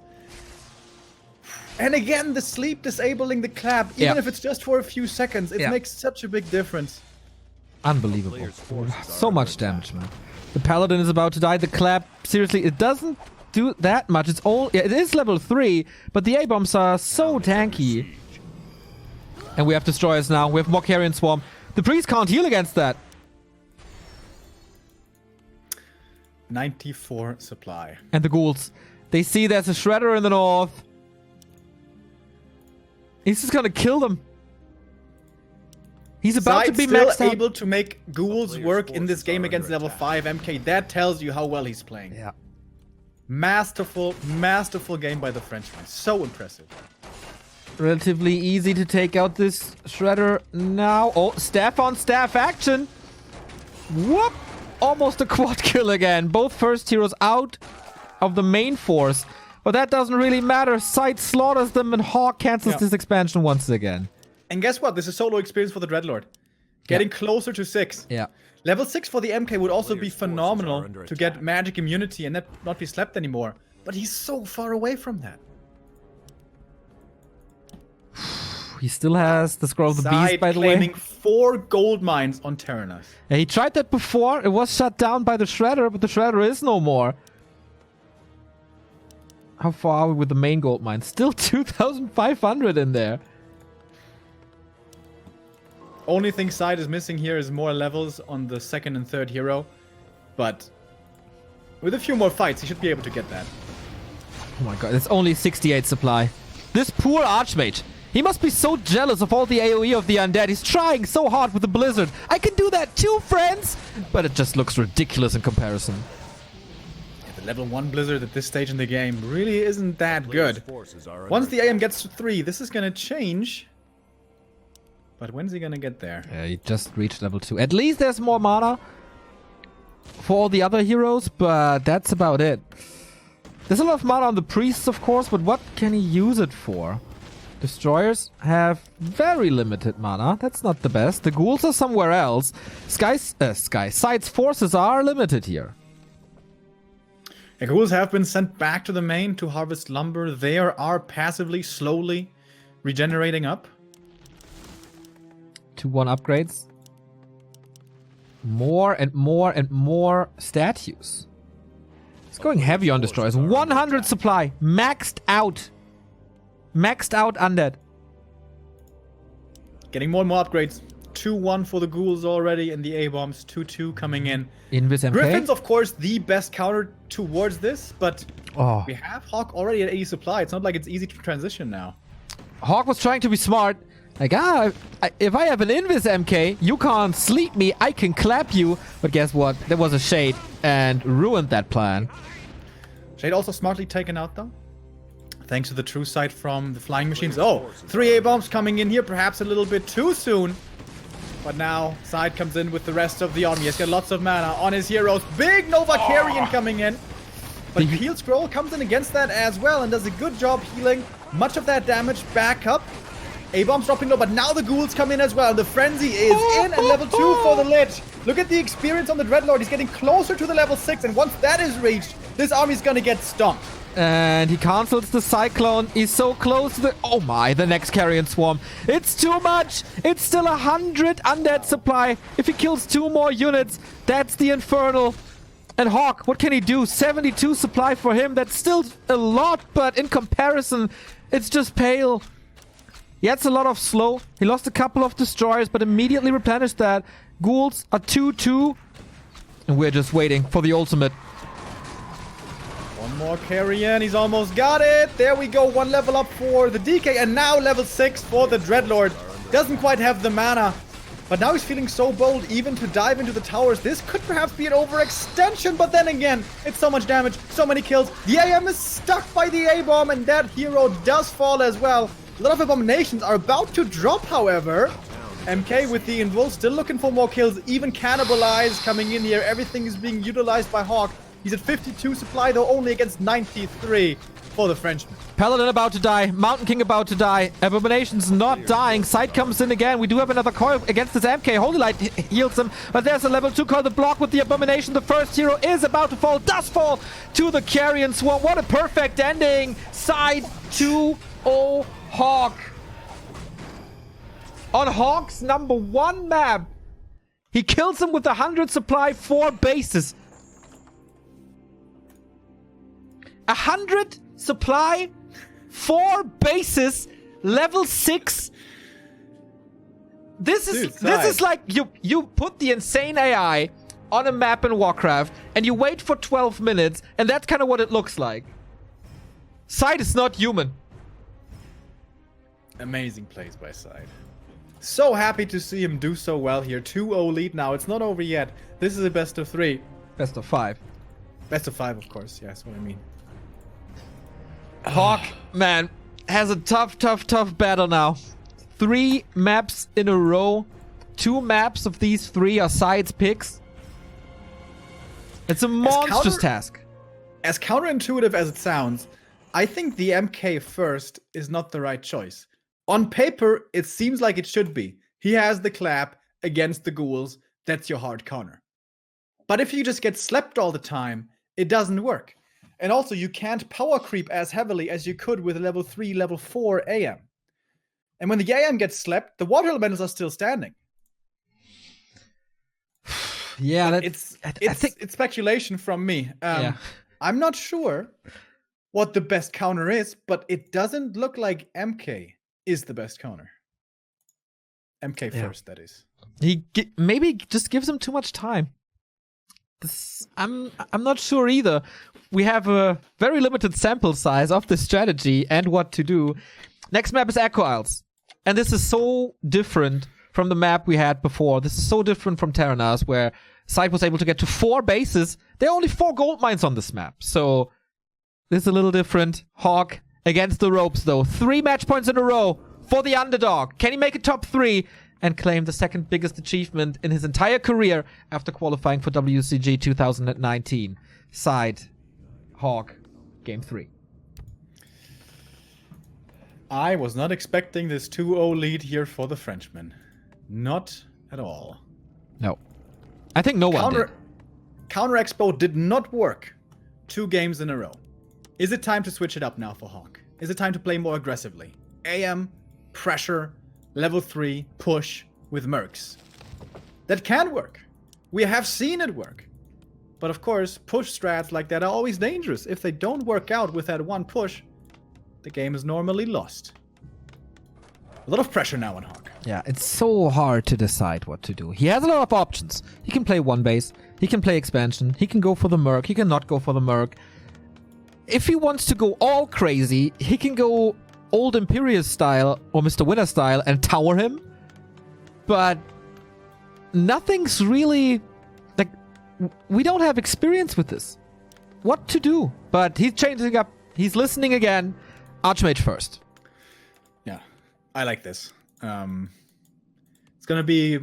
Speaker 2: And again, the sleep disabling the Clap, even if it's just for a few seconds, it makes such a big difference.
Speaker 1: Unbelievable. So much damage, man. The Paladin is about to die. The Clap, seriously, it doesn't do that much. It's all... Yeah, it is level 3, but the A-bombs are so tanky. And we have Destroyers now. We have more Carrion Swarm. The Priest can't heal against that.
Speaker 2: 94 supply.
Speaker 1: And the Ghouls. They see there's a Shredder in the north. He's just gonna kill them. He's about to be maxed
Speaker 2: still
Speaker 1: out.
Speaker 2: able to make ghouls work in this game against level 5 MK. That tells you how well he's playing.
Speaker 1: Yeah.
Speaker 2: Masterful, masterful game by the Frenchman. So impressive.
Speaker 1: Relatively easy to take out this Shredder now. Oh, staff on staff action. Whoop! Almost a quad kill again. Both first heroes out of the main force. But that doesn't really matter. SyDe slaughters them and HawK cancels this expansion once again.
Speaker 2: And guess what? This is solo experience for the Dreadlord. Getting closer to 6.
Speaker 1: Yeah.
Speaker 2: Level 6 for the MK would also be phenomenal to get magic immunity and not be slept anymore. But he's so far away from that.
Speaker 1: He still has the Scroll of the Beast, by the way.
Speaker 2: claiming 4 gold mines on Terranos.
Speaker 1: Yeah, he tried that before. It was shut down by the Shredder, but the Shredder is no more. How far are we with the main gold mine? Still 2,500 in there.
Speaker 2: Only thing SyDe is missing here is more levels on the 2nd and 3rd hero. But with a few more fights, he should be able to get that.
Speaker 1: Oh my god, it's only 68 supply. This poor Archmage. He must be so jealous of all the AoE of the Undead. He's trying so hard with the Blizzard. I can do that too, friends! But it just looks ridiculous in comparison.
Speaker 2: Yeah, the level 1 Blizzard at this stage in the game really isn't that good. Once the AM gets to 3, this is gonna change. But when's he gonna get there?
Speaker 1: Yeah, he just reached level 2. At least there's more mana for all the other heroes, but that's about it. There's a lot of mana on the priests, of course, but what can he use it for? Destroyers have very limited mana. That's not the best. The ghouls are somewhere else. SyDe's forces are limited here.
Speaker 2: The ghouls have been sent back to the main to harvest lumber. They are passively, slowly regenerating up.
Speaker 1: 2-1 upgrades. More and more and more statues. It's going heavy on destroyers. 100 supply. Maxed out. Maxed out undead.
Speaker 2: Getting more and more upgrades. 2-1 for the ghouls already, and the A-bombs 2-2 coming in.
Speaker 1: Invis MK.
Speaker 2: Griffins, of course, the best counter towards this, but we have HawK already at 80 supply. It's not like it's easy to transition now.
Speaker 1: HawK was trying to be smart. Like, if I have an Invis MK, you can't sleep me, I can clap you. But guess what? There was a Shade and ruined that plan.
Speaker 2: Shade also smartly taken out, though. Thanks to the true sight from the flying machines. Oh, 3 A-bombs coming in here, perhaps a little bit too soon. But now, SyDe comes in with the rest of the army. He's got lots of mana on his heroes. Big Nova Carrion coming in. But Heal Scroll comes in against that as well and does a good job healing much of that damage back up. A-bombs dropping low, but now the ghouls come in as well. The Frenzy is in, and level 2 for the Lich. Look at the experience on the Dreadlord. He's getting closer to the level 6, and once that is reached, this army's gonna get stomped.
Speaker 1: And he cancels the Cyclone. He's so close to the... Oh my, the next Carrion Swarm. It's too much. It's still 100 undead supply. If he kills 2 more units, that's the Infernal. And HawK, what can he do? 72 supply for him. That's still a lot, but in comparison, it's just pale. He has a lot of slow. He lost a couple of destroyers, but immediately replenished that. Ghouls are 2-2. And we're just waiting for the ultimate.
Speaker 2: One more Carrion. He's almost got it. There we go. 1 level up for the DK. And now level 6 for the Dreadlord. Doesn't quite have the mana. But now he's feeling so bold even to dive into the towers. This could perhaps be an overextension. But then again, it's so much damage. So many kills. The AM is stuck by the A-bomb. And that hero does fall as well. A lot of abominations are about to drop, however. MK with the Invul still looking for more kills. Even Cannibalize coming in here. Everything is being utilized by HawK. He's at 52 supply, though only against 93 for the Frenchman.
Speaker 1: Paladin about to die. Mountain King about to die. Abomination's not dying. SyDe comes in again. We do have another coil against this MK. Holy Light heals him. But there's a level 2 coil. The block with the Abomination. The first hero is about to fall. Does fall to the Carrion Swarm. What a perfect ending. SyDe 2-0 HawK. On HawK's number 1 map. He kills him with 100 supply, 4 bases. 100 supply, 4 bases, level 6. This is like you put the insane AI on a map in Warcraft and you wait for 12 minutes and that's kind of what it looks like. SyDe is not human.
Speaker 2: Amazing plays by SyDe. So happy to see him do so well here. 2-0 lead now. It's not over yet. This is a best of 3.
Speaker 1: Best of 5.
Speaker 2: Best of 5, of course. Yeah, that's what I mean.
Speaker 1: HawK, man, has a tough battle now. 3 maps in a row. 2 maps of these 3 are SyDe's picks. It's a monstrous task.
Speaker 2: As counterintuitive as it sounds, I think the MK first is not the right choice. On paper, it seems like it should be. He has the clap against the ghouls. That's your hard counter. But if you just get slept all the time, it doesn't work. And also, you can't power creep as heavily as you could with a level 3, level 4 AM. And when the AM gets slept, the water elementals are still standing.
Speaker 1: Yeah,
Speaker 2: it's speculation from me.
Speaker 1: Yeah.
Speaker 2: I'm not sure what the best counter is, but it doesn't look like MK is the best counter. MK first, that is.
Speaker 1: He maybe just gives him too much time. I'm not sure either. We have a very limited sample size of this strategy and what to do. Next map is Echo Isles. And this is so different from the map we had before. This is so different from Terranas, where SyDe was able to get to 4 bases. There are only 4 gold mines on this map. So this is a little different. HawK against the ropes, though. 3 match points in a row for the underdog. Can he make it top 3 and claim the second biggest achievement in his entire career after qualifying for WCG 2019? SyDe, HawK, game 3.
Speaker 2: I was not expecting this 2-0 lead here for the Frenchman. Not at all.
Speaker 1: No. I think no one did.
Speaker 2: Counter Expo did not work 2 games in a row. Is it time to switch it up now for HawK? Is it time to play more aggressively? AM, pressure, level 3, push with mercs. That can work. We have seen it work. But of course, push strats like that are always dangerous. If they don't work out with that one push, the game is normally lost. A lot of pressure now on HawK.
Speaker 1: Yeah, it's so hard to decide what to do. He has a lot of options. He can play one base. He can play expansion. He can go for the merc. He can not go for the merc. If he wants to go all crazy, he can go old Imperius style or Mr. Winner style and tower him. But nothing's really... like, we don't have experience with this. What to do? But he's changing up. He's listening again. Archmage first.
Speaker 2: Yeah, I like this. It's going to be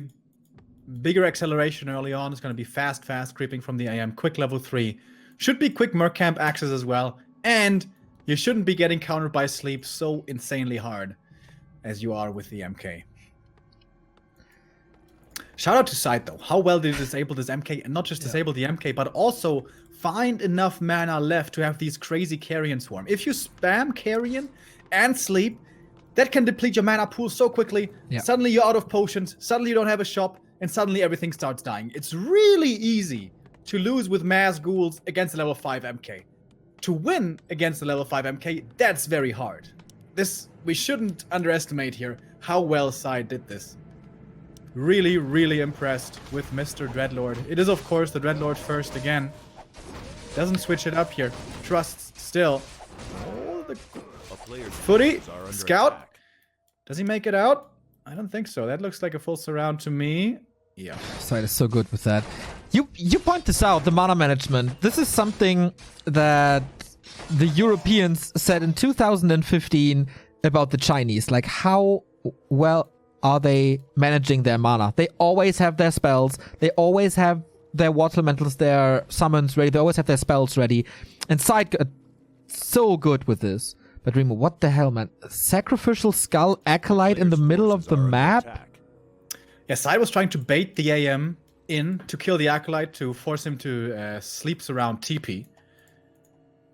Speaker 2: bigger acceleration early on. It's going to be fast creeping from the AM. Quick level 3. Should be quick merc camp access as well. And you shouldn't be getting countered by sleep so insanely hard as you are with the MK. Shout out to SyDe though. How well did he disable this MK? And not just disable the MK, but also find enough mana left to have these crazy Carrion Swarm. If you spam Carrion and sleep, that can deplete your mana pool so quickly.
Speaker 1: Yeah.
Speaker 2: Suddenly you're out of potions. Suddenly you don't have a shop. And suddenly everything starts dying. It's really easy to lose with mass ghouls against a level 5 MK. To win against a level 5 MK, that's very hard. We shouldn't underestimate here how well SyDe did this. Really, really impressed with Mr. Dreadlord. It is, of course, the Dreadlord first again. Doesn't switch it up here. Trusts still. Oh, the footy. Scout.
Speaker 3: Attack.
Speaker 2: Does he make it out? I don't think so. That looks like a full surround to me. Yeah.
Speaker 1: SyDe is so good with that. You point this out, the mana management. This is something that the Europeans said in 2015 about the Chinese. Like, how well are they managing their mana? They always have their spells. They always have their water elementals, their summons ready. They always have their spells ready. And SyDe got so good with this. But Remo, what the hell, man? Sacrificial Skull Acolyte in the middle of the map?
Speaker 2: Yeah, SyDe was trying to bait the AM in to kill the Acolyte to force him to sleep surround TP.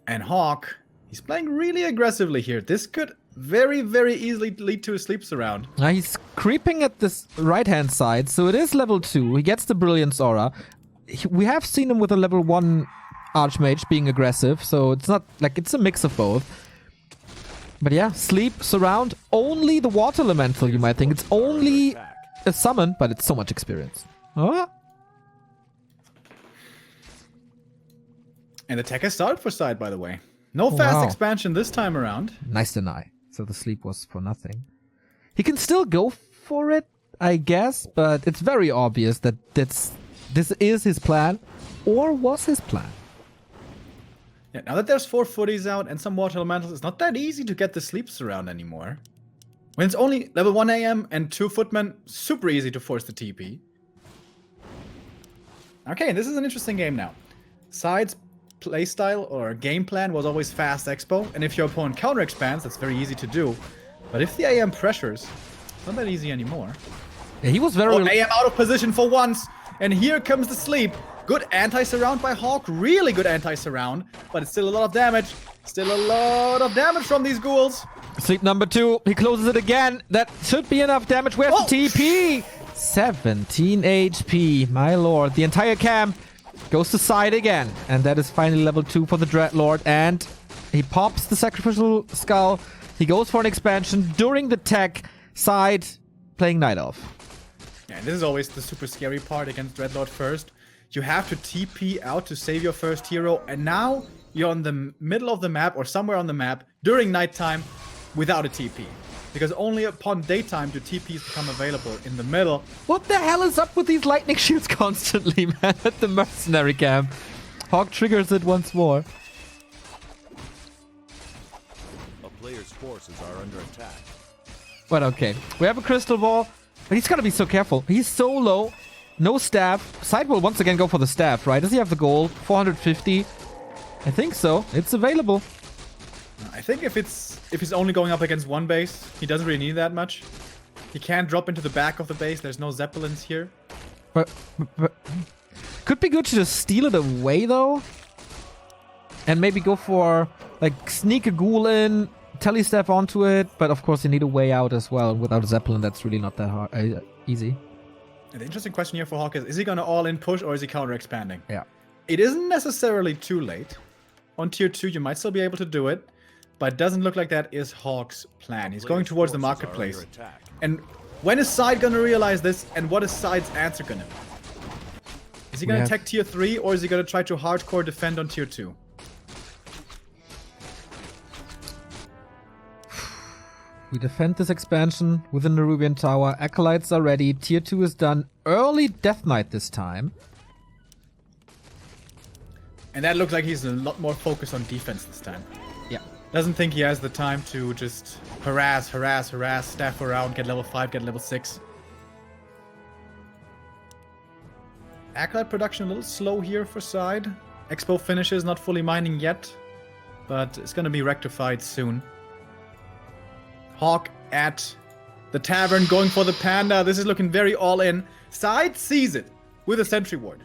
Speaker 2: And HawK, he's playing really aggressively here. This could very, very easily lead to a sleep surround.
Speaker 1: He's creeping at this right-hand side, so it is level 2. He gets the Brilliance Aura. We have seen him with a level 1 Archmage being aggressive, so it's not like it's a mix of both. But yeah, sleep, surround, only the water elemental, you might think. It's only a summon, but it's so much experience. Huh?
Speaker 2: And the tech has started for SyDe, by the way. No fast expansion this time around.
Speaker 1: Nice deny. So the sleep was for nothing. He can still go for it, I guess, but it's very obvious that this is his plan, or was his plan.
Speaker 2: Yeah, now that there's 4 footies out and some water elementals, it's not that easy to get the sleep surround anymore. When it's only level 1 AM and 2 footmen, super easy to force the TP. Okay, this is an interesting game now. SyDe's playstyle or game plan was always fast expo, and if your opponent counter expands, that's very easy to do. But if the AM pressures, it's not that easy anymore.
Speaker 1: Yeah, he was very...
Speaker 2: AM out of position for once, and here comes the sleep. Good anti-surround by HawK, really good anti-surround, but it's still a lot of damage. Still a lot of damage from these ghouls.
Speaker 1: Sleep number 2, he closes it again. That should be enough damage. Where's the TP? 17 HP, my lord. The entire camp goes to SyDe again. And that is finally level 2 for the Dreadlord. And he pops the Sacrificial Skull. He goes for an expansion during the tech. SyDe playing Night Elf.
Speaker 2: Yeah, this is always the super scary part against Dreadlord first. You have to TP out to save your first hero. And now you're on the middle of the map or somewhere on the map during nighttime without a TP. Because only upon daytime do TPs become available in the middle.
Speaker 1: What the hell is up with these lightning shields constantly, man, at the mercenary camp? HawK triggers it once more.
Speaker 3: A player's forces are under attack.
Speaker 1: But okay, we have a crystal ball, but he's gotta be so careful. He's so low. No staff. SyDe will once again go for the staff, right? Does he have the gold? 450? I think so. It's available.
Speaker 2: think if he's only going up against one base, he doesn't really need that much. He can't drop into the back of the base. There's no zeppelins here.
Speaker 1: But could be good to just steal it away though, and maybe go for like sneak a ghoul in, telestep onto it. But of course, you need a way out as well. Without a zeppelin, that's really not that hard, easy.
Speaker 2: And the interesting question here for HawK is he going to all-in push or is he counter-expanding?
Speaker 1: Yeah.
Speaker 2: It isn't necessarily too late. On tier 2, you might still be able to do it, but it doesn't look like that is HawK's plan. He's going towards the marketplace. And when is SyDe going to realize this, and what is SyDe's answer going to be? Is he going to attack tier 3, or is he going to try to hardcore defend on tier 2?
Speaker 1: We defend this expansion within the Nerubian Tower. Acolytes are ready. Tier 2 is done. Early Death Knight this time.
Speaker 2: And that looks like he's a lot more focused on defense this time.
Speaker 1: Yeah.
Speaker 2: Doesn't think he has the time to just harass, staff around, get level 5, get level 6. Acolyte production a little slow here for SyDe. Expo finishes, not fully mining yet, but it's going to be rectified soon. HawK at the tavern, going for the panda. This is looking very all-in. SyDe sees it with a sentry ward.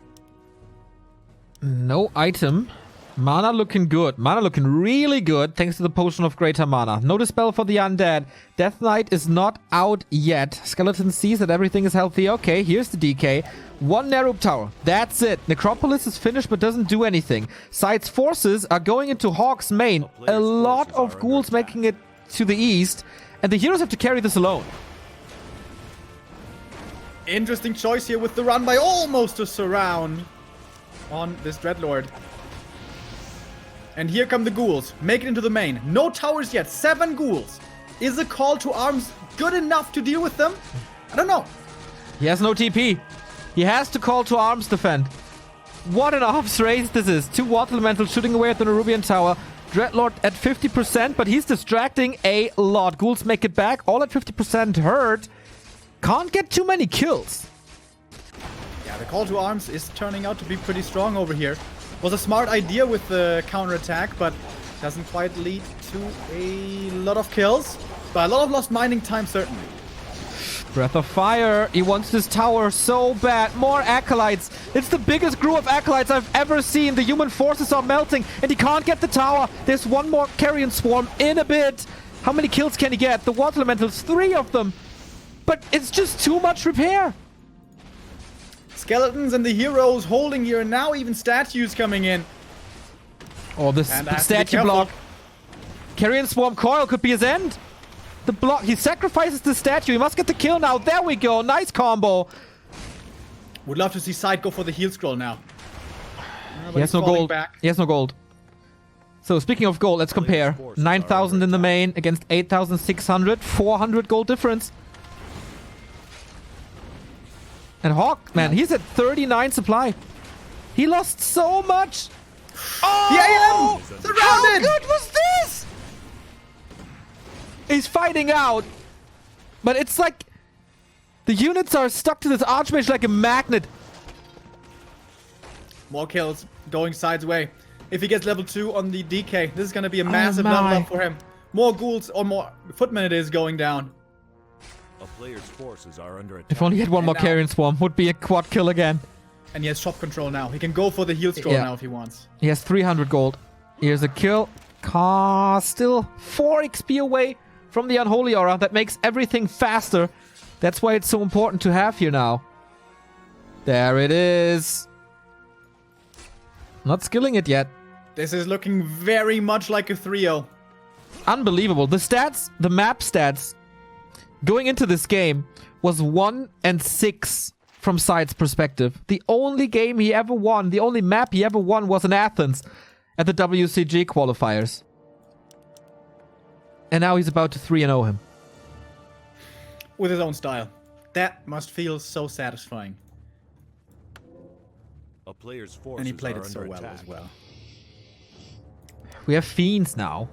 Speaker 1: No item. Mana looking good. Mana looking really good thanks to the Potion of Greater Mana. No dispel for the undead. Death Knight is not out yet. Skeleton sees that everything is healthy. Okay, here's the DK. One Nerub Tower. That's it. Necropolis is finished but doesn't do anything. SyDe's forces are going into HawK's main. A lot of ghouls making it to the east. And the heroes have to carry this alone.
Speaker 2: Interesting choice here with the run by almost a surround on this Dreadlord. And here come the ghouls. Make it into the main. No towers yet. 7 ghouls. Is the call to arms good enough to deal with them? I don't know.
Speaker 1: He has no TP. He has to call to arms defend. What an ops race this is. 2 Water Elementals shooting away at the Nerubian Tower. Dreadlord at 50%, but he's distracting a lot. Ghouls make it back. All at 50% hurt. Can't get too many kills.
Speaker 2: Yeah, the call to arms is turning out to be pretty strong over here. Was a smart idea with the counterattack, but doesn't quite lead to a lot of kills. But a lot of lost mining time, certainly.
Speaker 1: Breath of Fire. He wants this tower so bad. More Acolytes. It's the biggest group of Acolytes I've ever seen. The human forces are melting, and he can't get the tower. There's one more Carrion Swarm in a bit. How many kills can he get? The Water Elementals, 3 of them. But it's just too much repair.
Speaker 2: Skeletons and the heroes holding here, and now even statues coming in.
Speaker 1: Oh, this statue block. Carrion Swarm Coil could be his end. The block. He sacrifices the statue. He must get the kill now. There we go. Nice combo.
Speaker 2: Would love to see SyDe go for the heal scroll now.
Speaker 1: He has no gold. He has no gold. So speaking of gold, let's compare. 9,000 in the main against 8,600. 400 gold difference. And HawK, man, he's at 39 supply. He lost so much. Oh!
Speaker 2: The AM! Surrounded!
Speaker 1: How good was this? He's fighting out. But it's like the units are stuck to this Archmage like a magnet.
Speaker 2: More kills going SyDe's way. If he gets level 2 on the DK, this is going to be a massive level up for him. More ghouls or more footmen it is going down.
Speaker 3: A player's forces are under attack.
Speaker 1: If only he had one more Carrion Swarm, would be a quad kill again.
Speaker 2: And he has shop control now. He can go for the heal scroll now if he wants.
Speaker 1: He has 300 gold. Here's a kill. Still 4 XP away from the Unholy Aura. That makes everything faster. That's why it's so important to have here now. There it is. Not skilling it yet.
Speaker 2: This is looking very much like a 3-0.
Speaker 1: Unbelievable. The stats, the map stats, going into this game was 1 and 6 from SyDe's perspective. The only game he ever won, the only map he ever won was in Athens at the WCG qualifiers. And now he's about to 3-0 him.
Speaker 2: With his own style. That must feel so satisfying.
Speaker 3: A player's forces
Speaker 2: And he played
Speaker 3: are
Speaker 2: it so
Speaker 3: under
Speaker 2: well
Speaker 3: attack.
Speaker 2: as well.
Speaker 1: We have Fiends now.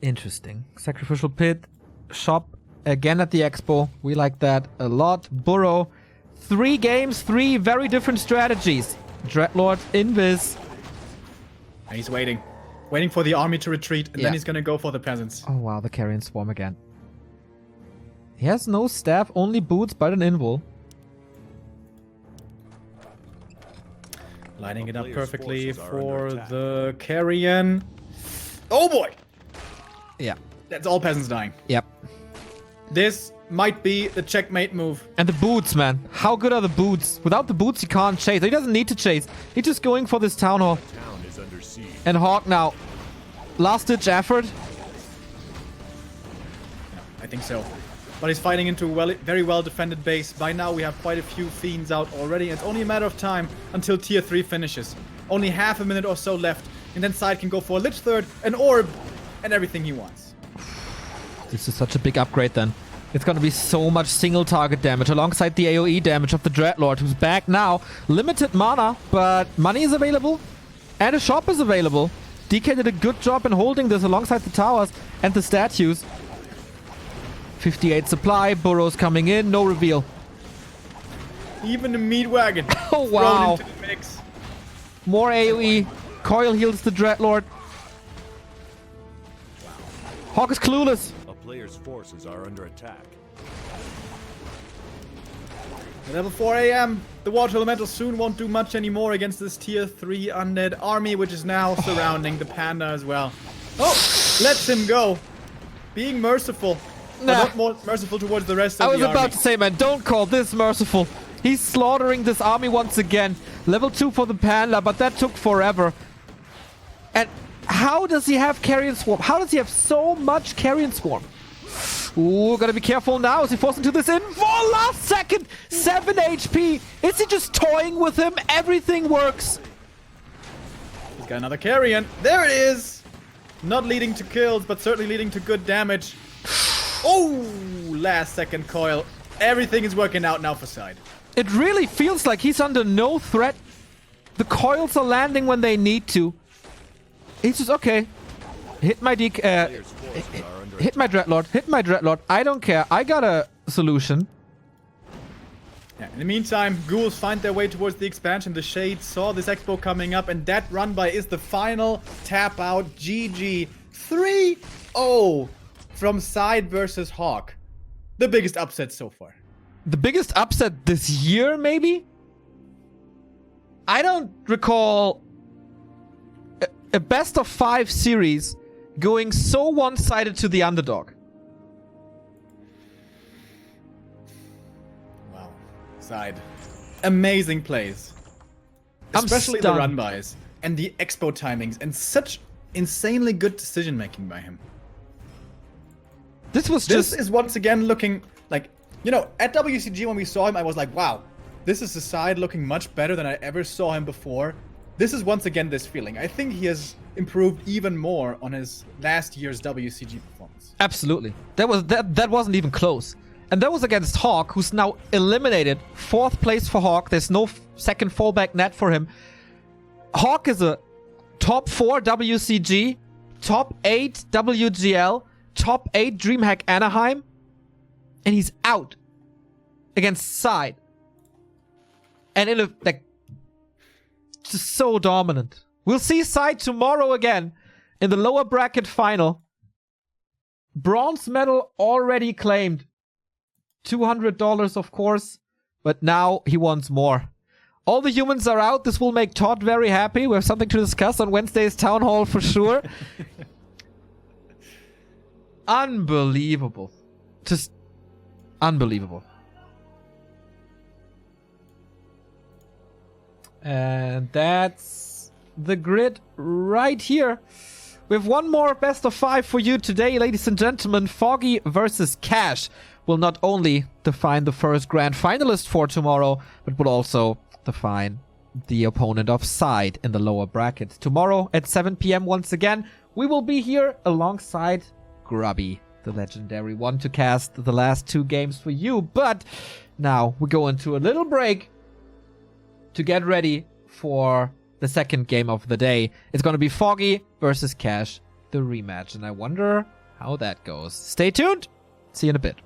Speaker 1: Interesting. Sacrificial Pit. Shop. Again at the Expo. We like that a lot. Burrow. 3 games, 3 very different strategies. Dreadlord, Invis.
Speaker 2: And he's waiting. Waiting for the army to retreat, and
Speaker 1: Yeah.
Speaker 2: then he's gonna go for the peasants.
Speaker 1: Oh wow, the carrion swarm again. He has no staff, only boots, but an invul.
Speaker 2: Lining it up
Speaker 3: Player's
Speaker 2: perfectly
Speaker 3: forces are
Speaker 2: for
Speaker 3: under attack.
Speaker 2: the carrion. Oh boy!
Speaker 1: Yeah.
Speaker 2: That's all peasants dying.
Speaker 1: Yep.
Speaker 2: This might be the checkmate move.
Speaker 1: And the boots, man. How good are the boots? Without the boots, he can't chase. He doesn't need to chase. He's just going for this town hall.
Speaker 3: Town is under siege.
Speaker 1: And HawK now. Last ditch effort.
Speaker 2: I think so. But he's fighting into a very well defended base. By now we have quite a few fiends out already. It's only a matter of time until tier 3 finishes. Only half a minute or so left. And then Side can go for a Lich Third, an Orb, and everything he wants.
Speaker 1: This is such a big upgrade then. It's gonna be so much single target damage alongside the AoE damage of the Dreadlord, who's back now. Limited mana, but money is available. And a shop is available. DK did a good job in holding this alongside the towers and the statues. 58 supply, burrows coming in, no reveal.
Speaker 2: Even the meat wagon.
Speaker 1: Oh, wow.
Speaker 2: Thrown into the mix.
Speaker 1: More AoE. Coil heals the Dreadlord. HawK is clueless.
Speaker 3: A player's forces are under attack.
Speaker 2: Level 4 AM. The Water Elemental soon won't do much anymore against this tier 3 undead army, which is now surrounding the panda as well. Oh, lets him go. Being merciful. But
Speaker 1: Nah.
Speaker 2: not more merciful towards the rest of
Speaker 1: I
Speaker 2: the
Speaker 1: was
Speaker 2: army.
Speaker 1: about to say, man, don't call this merciful. He's slaughtering this army once again. Level 2 for the panda, but that took forever. And how does he have Carrion Swarm? How does he have so much Carrion Swarm? Ooh, gotta be careful now as he falls into this in for last second. 7 HP. Is he just toying with him? Everything works.
Speaker 2: He's got another carrion. There it is. Not leading to kills, but certainly leading to good damage. Oh, last second coil. Everything is working out now for Side.
Speaker 1: It really feels like he's under no threat. The coils are landing when they need to. He's just, okay. Hit my
Speaker 3: Player's forces are under
Speaker 1: hit my Dreadlord. Hit my Dreadlord. I don't care. I got a solution.
Speaker 2: Yeah, in the meantime, ghouls find their way towards the expansion. The Shade saw this expo coming up, and that run by is the final tap out. GG. 3-0 from Side versus HawK. The biggest upset so far.
Speaker 1: The biggest upset this year, maybe? I don't recall a best of 5 series going so one-sided to the underdog.
Speaker 2: Wow. Side. Amazing plays.
Speaker 1: I'm
Speaker 2: Especially the
Speaker 1: stunned.
Speaker 2: run bys and the expo timings and such insanely good decision making by him.
Speaker 1: This was
Speaker 2: This
Speaker 1: just...
Speaker 2: is once again looking like, you know, at WCG when we saw him, I was like, wow, this is a Side looking much better than I ever saw him before. This is once again this feeling. I think he has improved even more on his last year's WCG performance.
Speaker 1: Absolutely. That wasn't even close. And that was against HawK, who's now eliminated. 4th place for HawK. There's no second fallback net for him. HawK is a top 4 WCG, top 8 WGL, top 8 DreamHack Anaheim, and he's out against Side. And in a, like, just so dominant. We'll see Side tomorrow again in the lower bracket final. Bronze medal already claimed. $200, of course, but now he wants more. All the humans are out. This will make Todd very happy. We have something to discuss on Wednesday's town hall for sure. Unbelievable. Just unbelievable. And that's the grid right here. We have one more best of 5 for you today, ladies and gentlemen. Foggy versus Cash will not only define the first grand finalist for tomorrow, but will also define the opponent of Side in the lower bracket. Tomorrow at 7 p.m. once again, we will be here alongside Grubby, the legendary one, to cast the last 2 games for you. But now we go into a little break to get ready for the second game of the day. It's going to be Foggy versus Cash, the rematch. And I wonder how that goes. Stay tuned. See you in a bit.